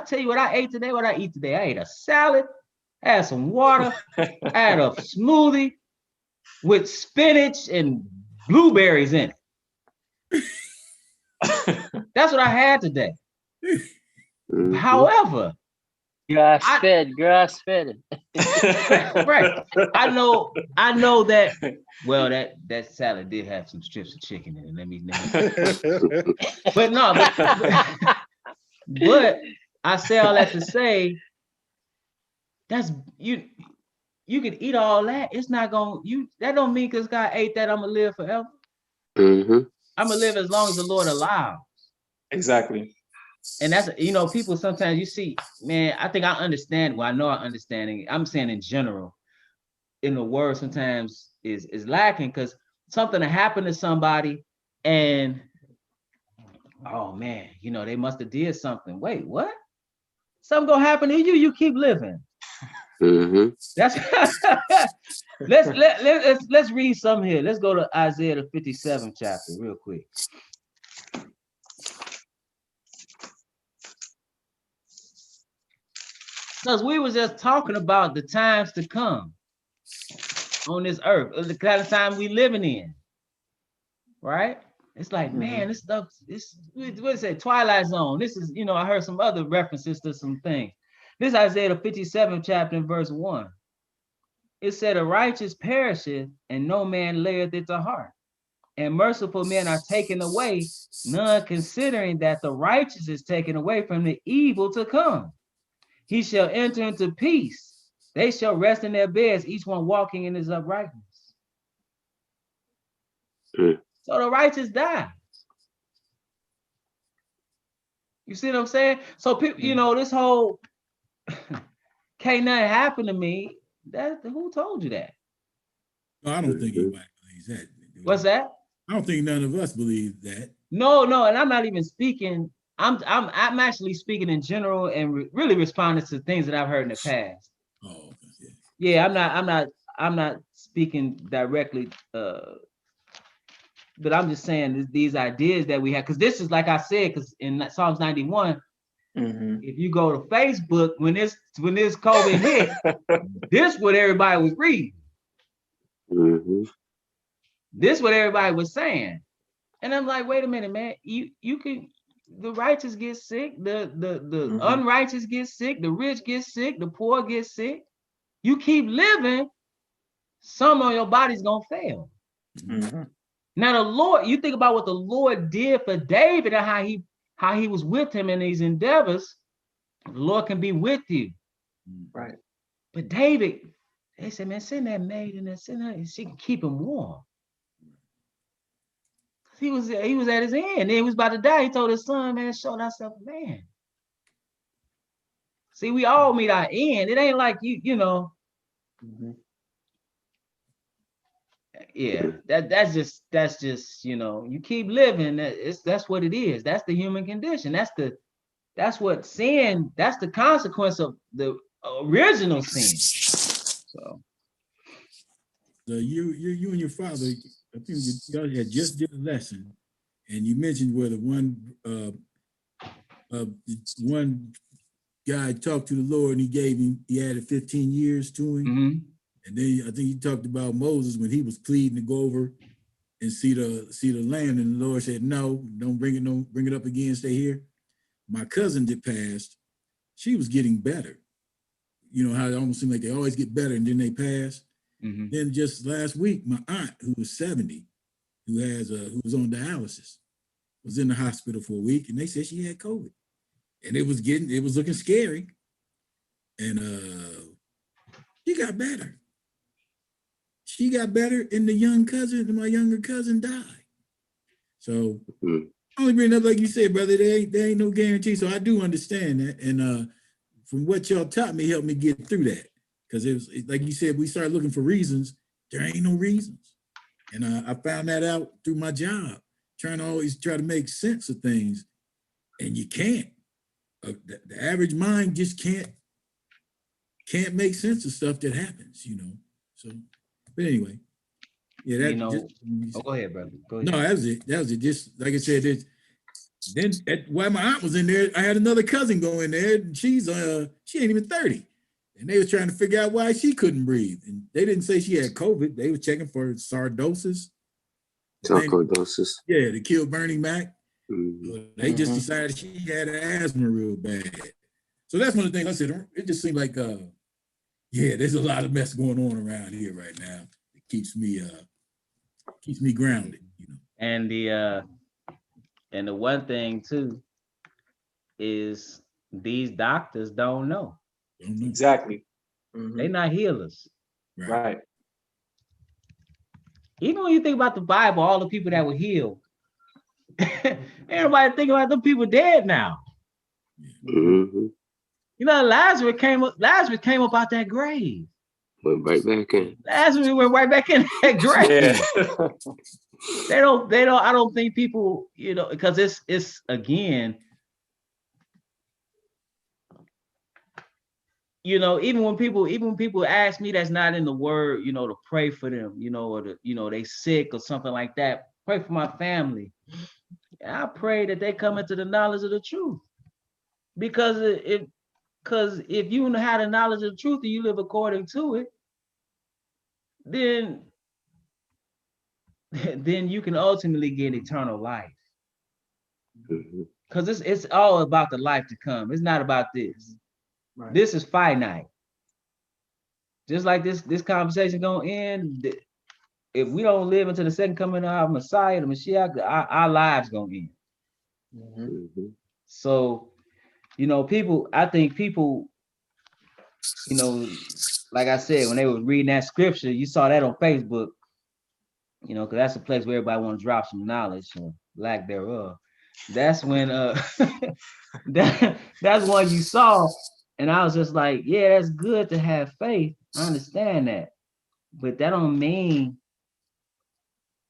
tell you what I ate today, what I eat today. I ate a salad, I had some water, I had a smoothie with spinach and blueberries in it. That's what I had today. Mm-hmm. However, grass fed. Right. I know that. Well, that salad did have some strips of chicken in it. Let me but no, but I say all that to say, that's you can eat all that. It's not gonna that don't mean because God ate that I'm gonna live forever. Mm-hmm. I'm gonna live as long as the Lord allows. Exactly. And that's, people sometimes you see, man, I think I understand. Well, I know I understand it. I'm saying in general, in the word sometimes is lacking, because something will happen to somebody and, oh man, they must have did something. Wait, what? Something gonna happen to you, you keep living. Mm-hmm. That's let's read some here. Let's go to Isaiah the 57th chapter real quick. Because we was just talking about the times to come on this earth, the kind of time we living in, right? It's like, man, this stuff, what is it, Twilight Zone. This is, I heard some other references to some things. This is Isaiah the 57th chapter in verse 1. It said, "A righteous perisheth, and no man layeth it to heart. And merciful men are taken away, none considering that the righteous is taken away from the evil to come. He shall enter into peace. They shall rest in their beds, each one walking in his uprightness." So the righteous die. You see what I'm saying? So people, this whole can't nothing happen to me. Who told you that? No, I don't think anybody believes that. What's that? I don't think none of us believe that. No, and I'm not even speaking. I'm actually speaking in general and really responding to things that I've heard in the past. Oh, yeah. yeah, I'm not speaking directly, but I'm just saying these ideas that we have, because this is like I said, because in Psalms 91, if you go to Facebook when this COVID hit, this what everybody was reading. This what everybody was saying, and I'm like, wait a minute, man, you can. The righteous get sick, the unrighteous get sick, the rich get sick, the poor get sick. You keep living, some of your body's gonna fail. Now the Lord, you think about what the Lord did for David and how he was with him in these endeavors. The Lord can be with you, right? But David, they said, man, send that maid in there, send her, and she can keep him warm. He was at his end. He was about to die. He told his son, man, show thyself a man. See, we all meet our end. It ain't like you know. Yeah, that's just, you know, you keep living. That's what it is. That's the human condition. That's what sin, that's the consequence of the original sin. So you and your father, I think y'all had just did a lesson, and you mentioned where the one guy talked to the Lord and he added 15 years to him. And then I think he talked about Moses when he was pleading to go over and see the land, and the Lord said, no, don't bring it up again, stay here. My cousin that passed, she was getting better. You know how it almost seemed like they always get better and then they pass. Then just last week, my aunt, who was 70, who was on dialysis, was in the hospital for a week, and they said she had COVID. And it was looking scary. And she got better. She got better, and my younger cousin died. So only bring it up like you said, brother, there ain't no guarantee. So I do understand that. And from what y'all taught me, helped me get through that. Because it like you said, we started looking for reasons. There ain't no reasons. And I found that out through my job, trying to always try to make sense of things. And you can't. The average mind just can't make sense of stuff that happens, you know. So, but anyway, yeah, that, you know. Go ahead, brother. Go ahead. No, that was it. Just like I said, then while my aunt was in there, I had another cousin go in there, and she ain't even 30. And they was trying to figure out why she couldn't breathe. And they didn't say she had COVID. They were checking for sarcoidosis. Sarcoidosis. Yeah, to kill Bernie Mac. They just decided she had asthma real bad. So that's one of the things I said. It just seemed like, there's a lot of mess going on around here right now. It keeps me grounded, you know. And the one thing too is these doctors don't know. Exactly. They're not healers. Right. Even when you think about the Bible, all the people that were healed, everybody think about them people dead now. You know, Lazarus came up out that grave. Went right back in. Lazarus went right back in that grave. They don't, I don't think people, you know, because it's again, you know, even when people ask me that's not in the word, you know, to pray for them, you know, or to, you know, they sick or something like that, pray for my family. I pray that they come into the knowledge of the truth. Because if you have the knowledge of the truth and you live according to it, then you can ultimately get eternal life. Because it's all about the life to come. It's not about this. Right. This is finite. Just like this conversation gonna end. If we don't live until the second coming of our Messiah, the Mashiach, our lives gonna end. So, you know, I think people, you know, like I said, when they were reading that scripture, you saw that on Facebook, you know, because that's a place where everybody want to drop some knowledge or lack thereof. That's when that's what you saw. And I was just like, yeah, that's good to have faith. I understand that. But that don't mean,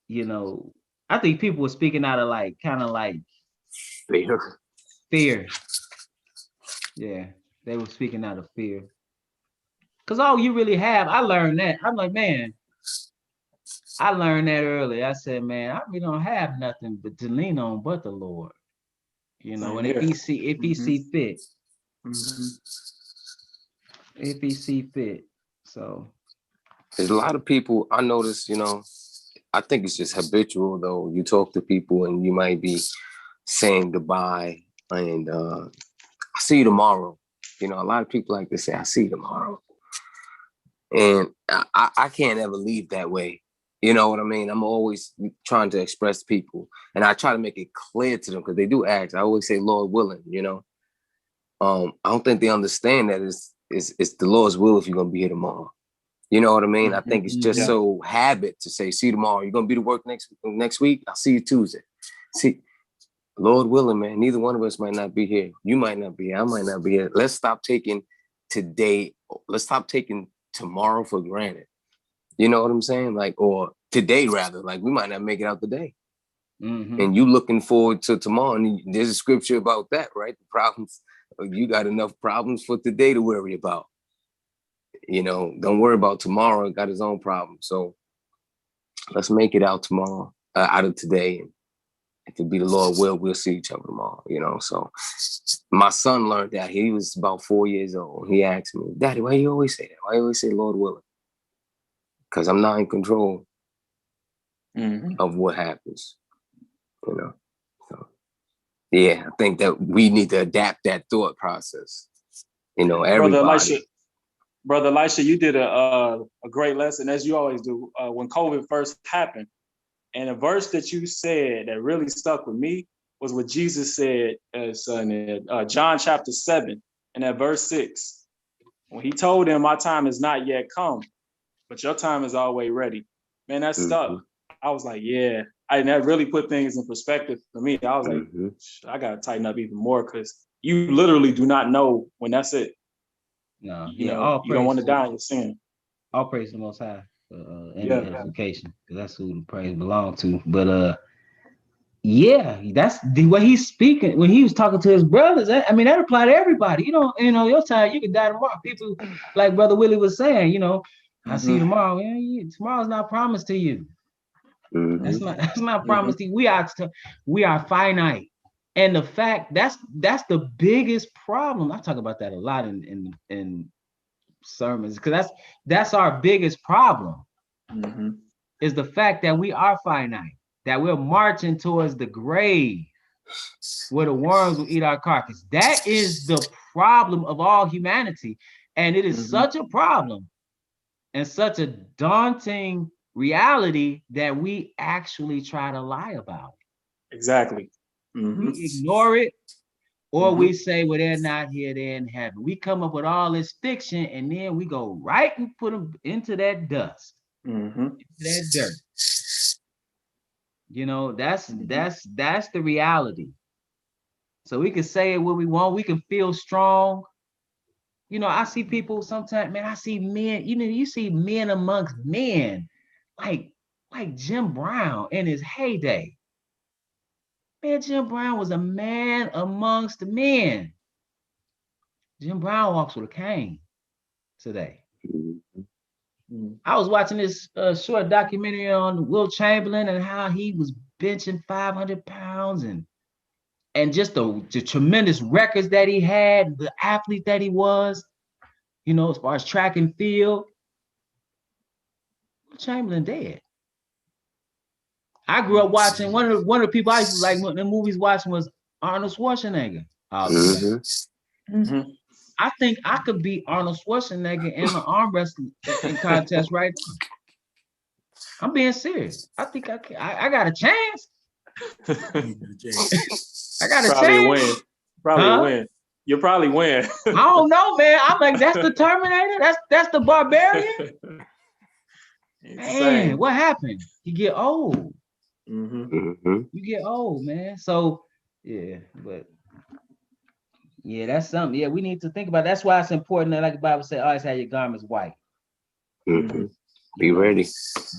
you know, I think people were speaking out of like, kind of like fear. Yeah, they were speaking out of fear. Because all you really have, I learned that. I'm like, man, I learned that early. I said, man, I really don't have nothing but to lean on but the Lord. You know, and if he see fit. If he see fit. So there's a lot of people I notice, you know, I think it's just habitual though. You talk to people and you might be saying goodbye and I'll see you tomorrow. You know, a lot of people like to say, I'll see you tomorrow. And I can't ever leave that way. You know what I mean? I'm always trying to express to people and I try to make it clear to them because they do ask. I always say, Lord willing, you know. I don't think they understand that it's the Lord's will if you're gonna be here tomorrow. You know what I mean? I think it's just so habit to say, see you tomorrow. You're gonna be to work next week. I'll see you Tuesday. See, Lord willing, man, neither one of us might not be here. You might not be here. I might not be here. Let's stop taking today. Let's stop taking tomorrow for granted. You know what I'm saying? Like, or today rather, like we might not make it out today. And you looking forward to tomorrow. And there's a scripture about that, right? The problems, you got enough problems for today to worry about. You know, don't worry about tomorrow. It got his own problem. So let's make it out tomorrow, out of today. And if it be the Lord will, we'll see each other tomorrow, you know? So my son learned that. He was about 4 years old. He asked me, Daddy, why you always say that? Why you always say Lord willing? Because I'm not in control of what happens, you know? So, yeah, I think that we need to adapt that thought process. You know, everybody. Brother Elisha, you did a great lesson, as you always do, when COVID first happened. And a verse that you said that really stuck with me was what Jesus said in John chapter 7, and at verse 6, when he told them, my time is not yet come, but your time is always ready. Man, that stuck. I was like, yeah. And that really put things in perspective for me. I was like, I got to tighten up even more because you literally do not know when that's it. No, you know, you don't want to die in your sin. All praise the Most High for any edification, because that's who the praise belongs to. But yeah, that's the way he's speaking when he was talking to his brothers. I mean, that applied to everybody. You know, your time you can die tomorrow. People like Brother Willie was saying, you know, I see you tomorrow. Tomorrow's not promised to you. That's not promised to you. We are finite. And the fact that's the biggest problem. I talk about that a lot in sermons, because that's our biggest problem, is the fact that we are finite, that we're marching towards the grave where the worms will eat our carcass. That is the problem of all humanity. And it is such a problem and such a daunting reality that we actually try to lie about it. Exactly. We ignore it, or we say, well, they're not here, they're in heaven. We come up with all this fiction, and then we go right and put them into that dust, into that dirt. You know, that's the reality. So we can say what we want. We can feel strong. You know, I see people sometimes, man, I see men, you know, you see men amongst men, like Jim Brown in his heyday. Man, Jim Brown was a man amongst men. Jim Brown walks with a cane today. I was watching this short documentary on Will Chamberlain and how he was benching 500 pounds and just the tremendous records that he had, the athlete that he was, you know, as far as track and field. Will Chamberlain dead. I grew up watching one of the people I used to like the movies watching was Arnold Schwarzenegger. I think I could beat Arnold Schwarzenegger in the arm wrestling contest right now. I'm being serious. I think I got a chance. I got a chance. Probably win. You'll probably win. I don't know, man. I'm like, that's the Terminator. That's the Barbarian. Man, what happened? You get old. You get old, man. So yeah, but yeah, that's something. Yeah, we need to think about it. That's why it's important that, like the Bible says, always have your garments white. Be ready.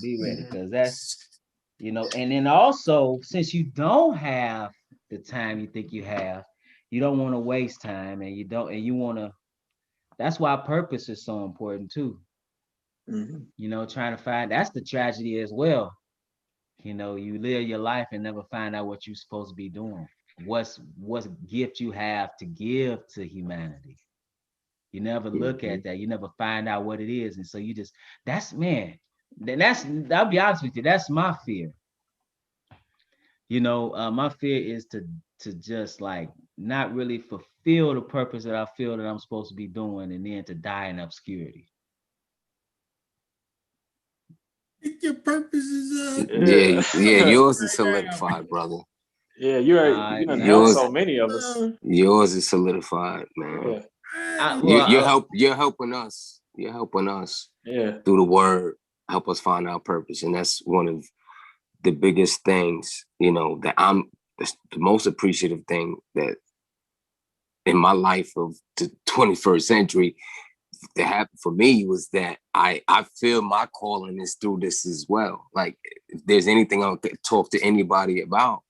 Be ready, because that's, you know, and then also, since you don't have the time you think you have, you don't want to waste time, and you want to that's why purpose is so important too. You know, trying to find, that's the tragedy as well. You know, you live your life and never find out what you're supposed to be doing. What's gift you have to give to humanity. You never look at that. You never find out what it is. And so you just, that's, man, then I'll be honest with you, that's my fear. You know, my fear is to just like not really fulfill the purpose that I feel that I'm supposed to be doing, and then to die in obscurity. Your purpose is Yeah, yours is solidified, brother. Yeah, you done helped so many of us. Yours is solidified, man. Yeah. You're helping us. You're helping us. Yeah. Through the word, help us find our purpose, and that's one of the biggest things, you know, that I'm the most appreciative thing that in my life of the 21st century that happened for me was that I feel my calling is through this as well. Like, if there's anything I could talk to anybody about,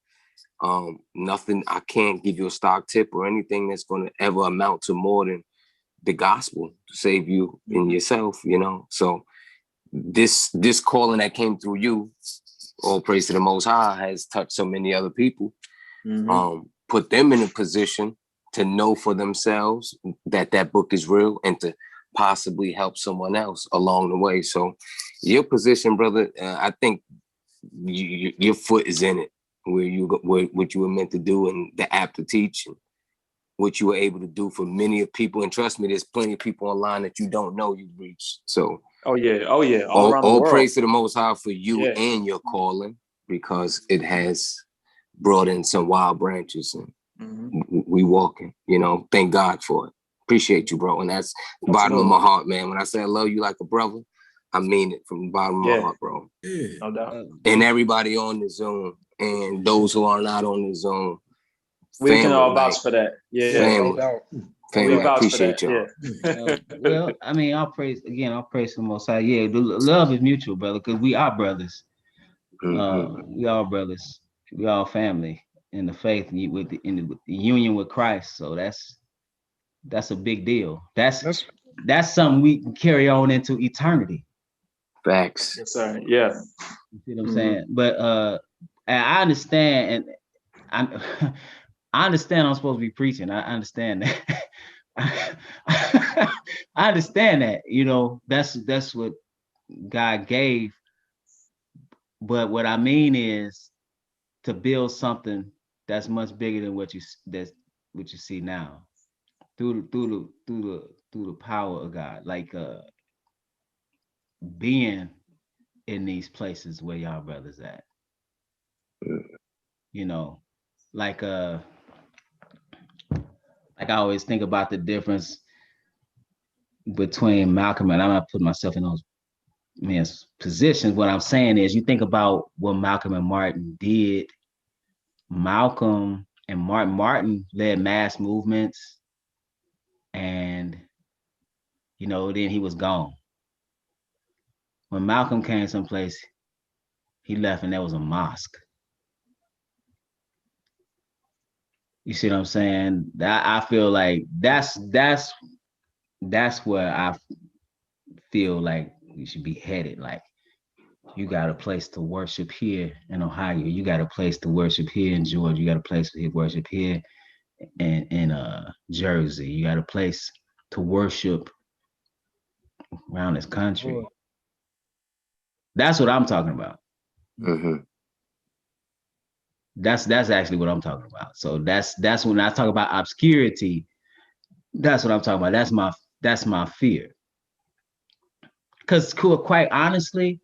nothing, I can't give you a stock tip or anything that's going to ever amount to more than the gospel to save you and yourself, you know. So this calling that came through you, all praise to the Most High, has touched so many other people, put them in a position to know for themselves that that book is real and to possibly help someone else along the way. So your position, brother, I think your foot is in it, what you were meant to do and the app to teach and what you were able to do for many of people. And trust me, there's plenty of people online that you don't know you've reached. So Oh yeah, all around the all world. praise to the Most High for you and your calling, because it has brought in some wild branches and we walking, you know. Thank God for it. Appreciate you, bro. And that's the bottom of my heart, man. When I say I love you like a brother, I mean it from the bottom of my heart, bro. Yeah. No doubt. And everybody on the Zoom and those who are not on the Zoom. We family, can all vouch for that. Yeah. Family. We I vouch appreciate for that. y'all. Yeah. Well, I mean, I'll praise the Most High. Yeah, the love is mutual, brother, because we are brothers. We all brothers. We all family in the faith and with the union with Christ. So that's a big deal. That's something we can carry on into eternity. Facts. Yes, sir. Yeah. You see what I'm saying? But I understand, and I understand I'm supposed to be preaching. I understand that. I understand that, you know, that's what God gave. But what I mean is to build something that's much bigger than what you see now through the power of God, like being in these places where y'all brothers at. You know, like I always think about the difference between Malcolm, and I'm not putting myself in those men's positions. What I'm saying is, you think about what Malcolm and Martin did. Malcolm and Martin led mass movements, and you know, then he was gone. When Malcolm came someplace, he left and there was a mosque. You see what I'm saying? I feel like that's where I feel like we should be headed. Like, you got a place to worship here in Ohio. You got a place to worship here in Georgia. You got a place to worship here in Jersey. You got a place to worship around this country. That's what I'm talking about. That's actually what I'm talking about. So that's when I talk about obscurity. That's what I'm talking about. That's my fear. Because quite honestly,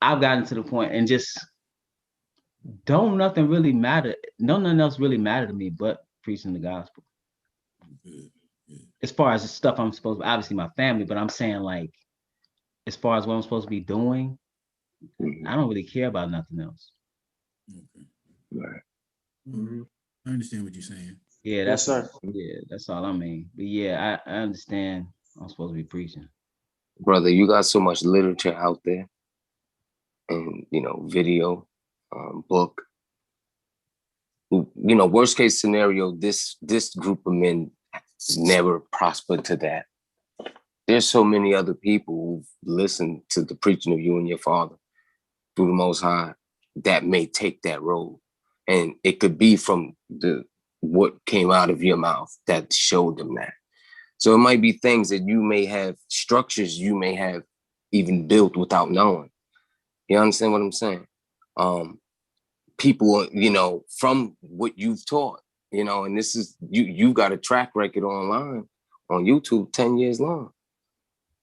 I've gotten to the point and just nothing else really matter to me but preaching the gospel. As far as the stuff I'm supposed to, obviously my family, but I'm saying, like, as far as what I'm supposed to be doing, I don't really care about nothing else. Right. I understand what you're saying. Yeah, Yes, sir. That's all I mean. But yeah, I understand I'm supposed to be preaching. Brother, you got so much literature out there and, you know, video, book. You know, worst case scenario, this group of men never prospered to that. There's so many other people who've listened to the preaching of you and your father through the Most High that may take that road. And it could be from what came out of your mouth that showed them that. So it might be things that you may have, structures you may have even built without knowing. You understand what I'm saying? People, you know, from what you've taught, you know, and this is, you got a track record online on YouTube 10 years long,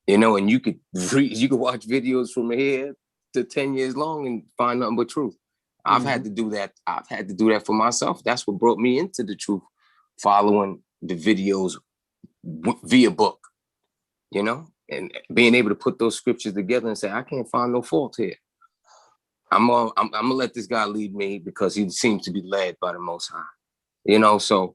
you know, and you could watch videos from here to 10 years long and find nothing but truth. I've had to do that. I've had to do that for myself. That's what brought me into the truth, following the videos via book, you know, and being able to put those scriptures together and say, I can't find no fault here. I'm gonna let this guy lead me because he seems to be led by the Most High, you know. So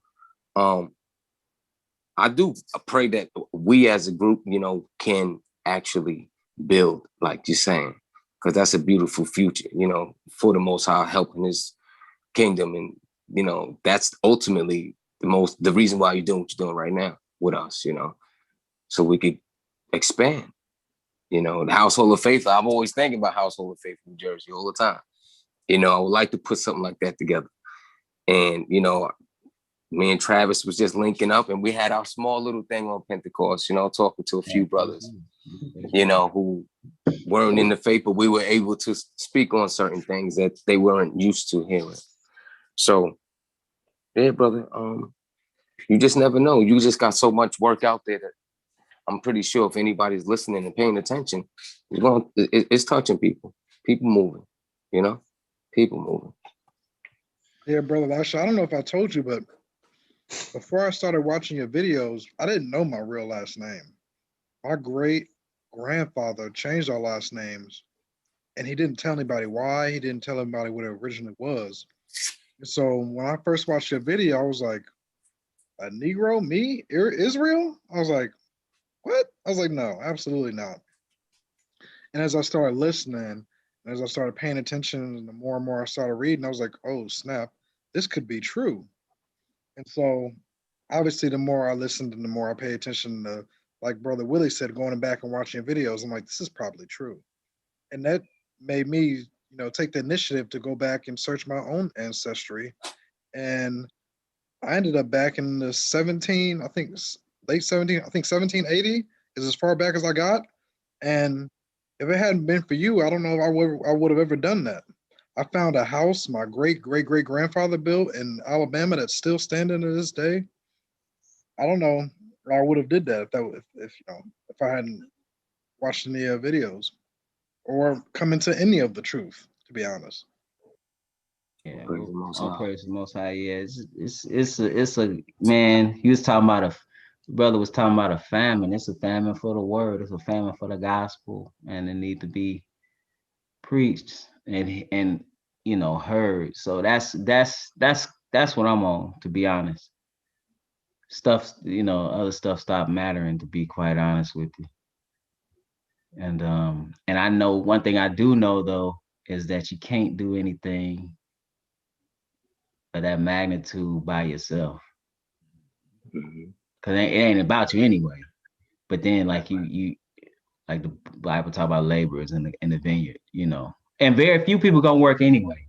I do pray that we as a group, you know, can actually build, like you're saying, because that's a beautiful future, you know, for the Most High, helping his kingdom. And, you know, that's ultimately the reason why you're doing what you're doing right now with us, you know, so we could expand, you know. The Household of Faith, I'm always thinking about Household of Faith in New Jersey all the time. You know, I would like to put something like that together. And, you know, me and Travis was just linking up and we had our small little thing on Pentecost, you know, talking to a few brothers, you know, who weren't in the faith, but we were able to speak on certain things that they weren't used to hearing. So, yeah, brother, you just never know. You just got so much work out there that I'm pretty sure if anybody's listening and paying attention, it's touching people moving, you know, people moving. Yeah, brother Lasha, I don't know if I told you, but before I started watching your videos, I didn't know my real last name. My great grandfather changed our last names, and he didn't tell anybody why. He didn't tell anybody what it originally was. So when I first watched your video, I was like, a Negro, me, Israel? I was like, what? I was like, no, absolutely not. And as I started listening, and as I started paying attention, and the more and more I started reading, I was like, oh, snap, this could be true. And so obviously the more I listened and the more I pay attention to, like Brother Willie said, going back and watching videos, I'm like, this is probably true. And that made me, you know, take the initiative to go back and search my own ancestry. And I ended up back in the 17, I think late 17, I think 1780 is as far back as I got. And if it hadn't been for you, I don't know if I would have ever done that. I found a house my great grandfather built in Alabama that's still standing to this day. I don't know I would have did that if you know, if I hadn't watched any videos or come into any of the truth, to be honest. Yeah, Praise the Most all High. praise the Most High. Yeah, it's a man. He was talking about brother was talking about a famine. It's a famine for the word. It's a famine for the gospel, and it need to be preached and you know heard. So that's what I'm on. To be honest, stuff, you know, other stuff stopped mattering. To be quite honest with you, and I know one thing I do know though is that you can't do anything of that magnitude by yourself. Cause it ain't about you anyway. But then like you like the Bible talk about laborers in the vineyard, you know. And very few people gonna work anyway.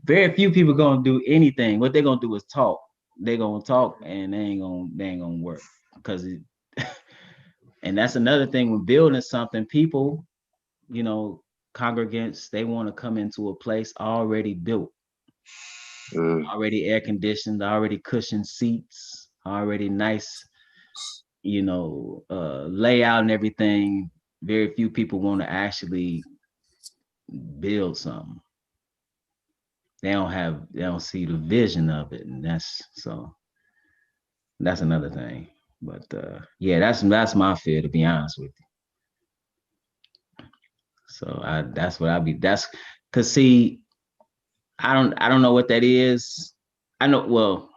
Very few people gonna do anything. What they're gonna do is talk. They're gonna talk and they ain't gonna work. Because and that's another thing when building something, people, you know, congregants, they want to come into a place already built. Already air conditioned, already cushioned seats, already nice, you know, layout and everything. Very few people want to actually build something. They don't see the vision of it, and that's another thing. But yeah, that's my fear, to be honest with you. So that's cause see, I don't know what that is. I know, well,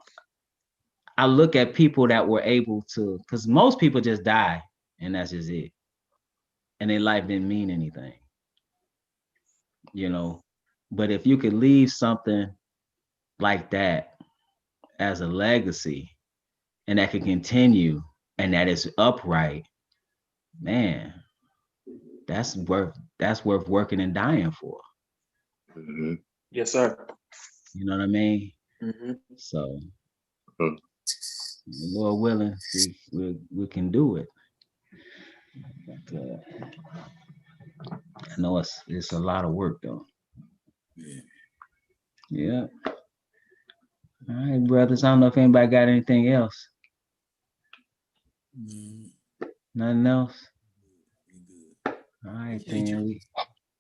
I look at people that were able to, because most people just die and that's just it. And their life didn't mean anything, you know. But if you could leave something like that as a legacy and that can continue and that is upright, man, that's worth working and dying for. Mm-hmm. Yes, sir. You know what I mean? Mm-hmm. So, Lord willing, we can do it. But, I know it's a lot of work though. Yeah. Yeah. All right, brothers. I don't know if anybody got anything else. Nothing else. All right, then.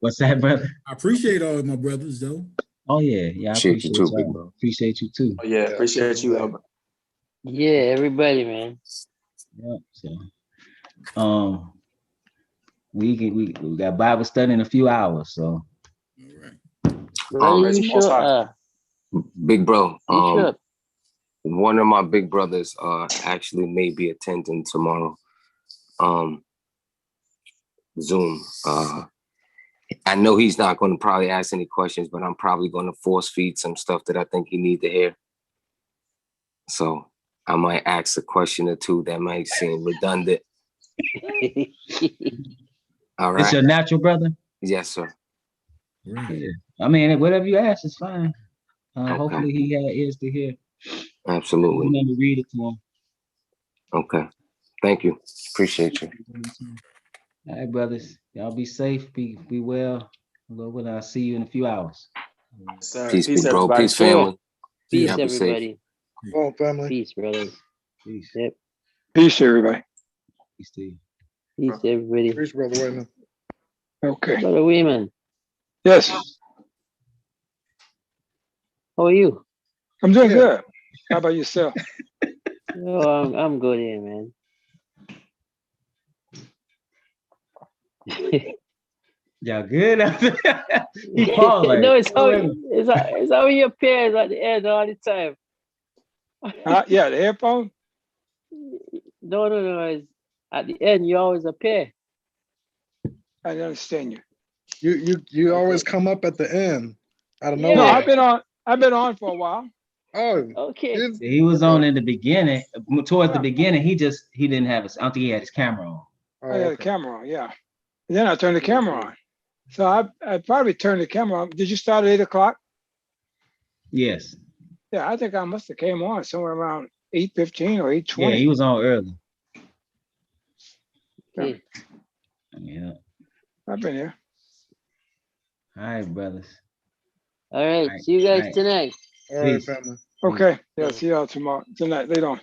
What's that, brother? I appreciate all of my brothers though. Oh yeah, I Appreciate you too, y'all. big bro. Appreciate you too. Oh, yeah, appreciate you, Albert. Yeah, everybody, man. Yeah. So, we got Bible study in a few hours. So. All right. Brother, Praise you the Most High. sure? Big bro, You sure? one of my big brothers actually may be attending tomorrow. Zoom. I know he's not going to probably ask any questions, but I'm probably going to force feed some stuff that I think he need to hear. So I might ask a question or two that might seem redundant. All right. It's your natural brother? Yes, sir. Right. Yeah. I mean, whatever you ask is fine. Okay. Hopefully he had ears to hear. Absolutely. You never read it to him. Okay. Thank you. Appreciate you. All right, brothers. Y'all be safe. Be well. Lord willing, I'll see you in a few hours. Yes, sir. Peace, big bro. everybody. Peace, family. Peace, Y'all be safe. everybody. Come on, family. Peace, brothers. Peace. Yep. Peace, everybody. Peace to you. Peace, everybody. Preach, Brother Wayman. Okay. Brother Wayman, Yes, how are you? I'm doing Yeah. good. How about yourself? Oh, I'm good here, man. Y'all good? He paused like, no, it's how you appears at the end all the time. Yeah, the headphone? No. It's at the end, you always appear. I didn't understand you. You always come up at the end out of Yeah. No, nowhere. I've been on for a while. Oh, Okay. did- he was on okay. in the beginning. Towards the Yeah. beginning, he didn't have his. I don't think he had his camera on. Oh, I had the okay. camera on, yeah. And then I turned the camera on. So I probably turned the camera on. Did you start at 8 o'clock? Yes. Yeah, I think I must have came on somewhere around 8:15 or Yeah, 8:20. he was on early. Okay. Yeah. I've been here. All right, brothers. All right. Right, See you guys right. tonight. All right, Peace. family. Okay. Yeah, see y'all tomorrow, tonight, later on.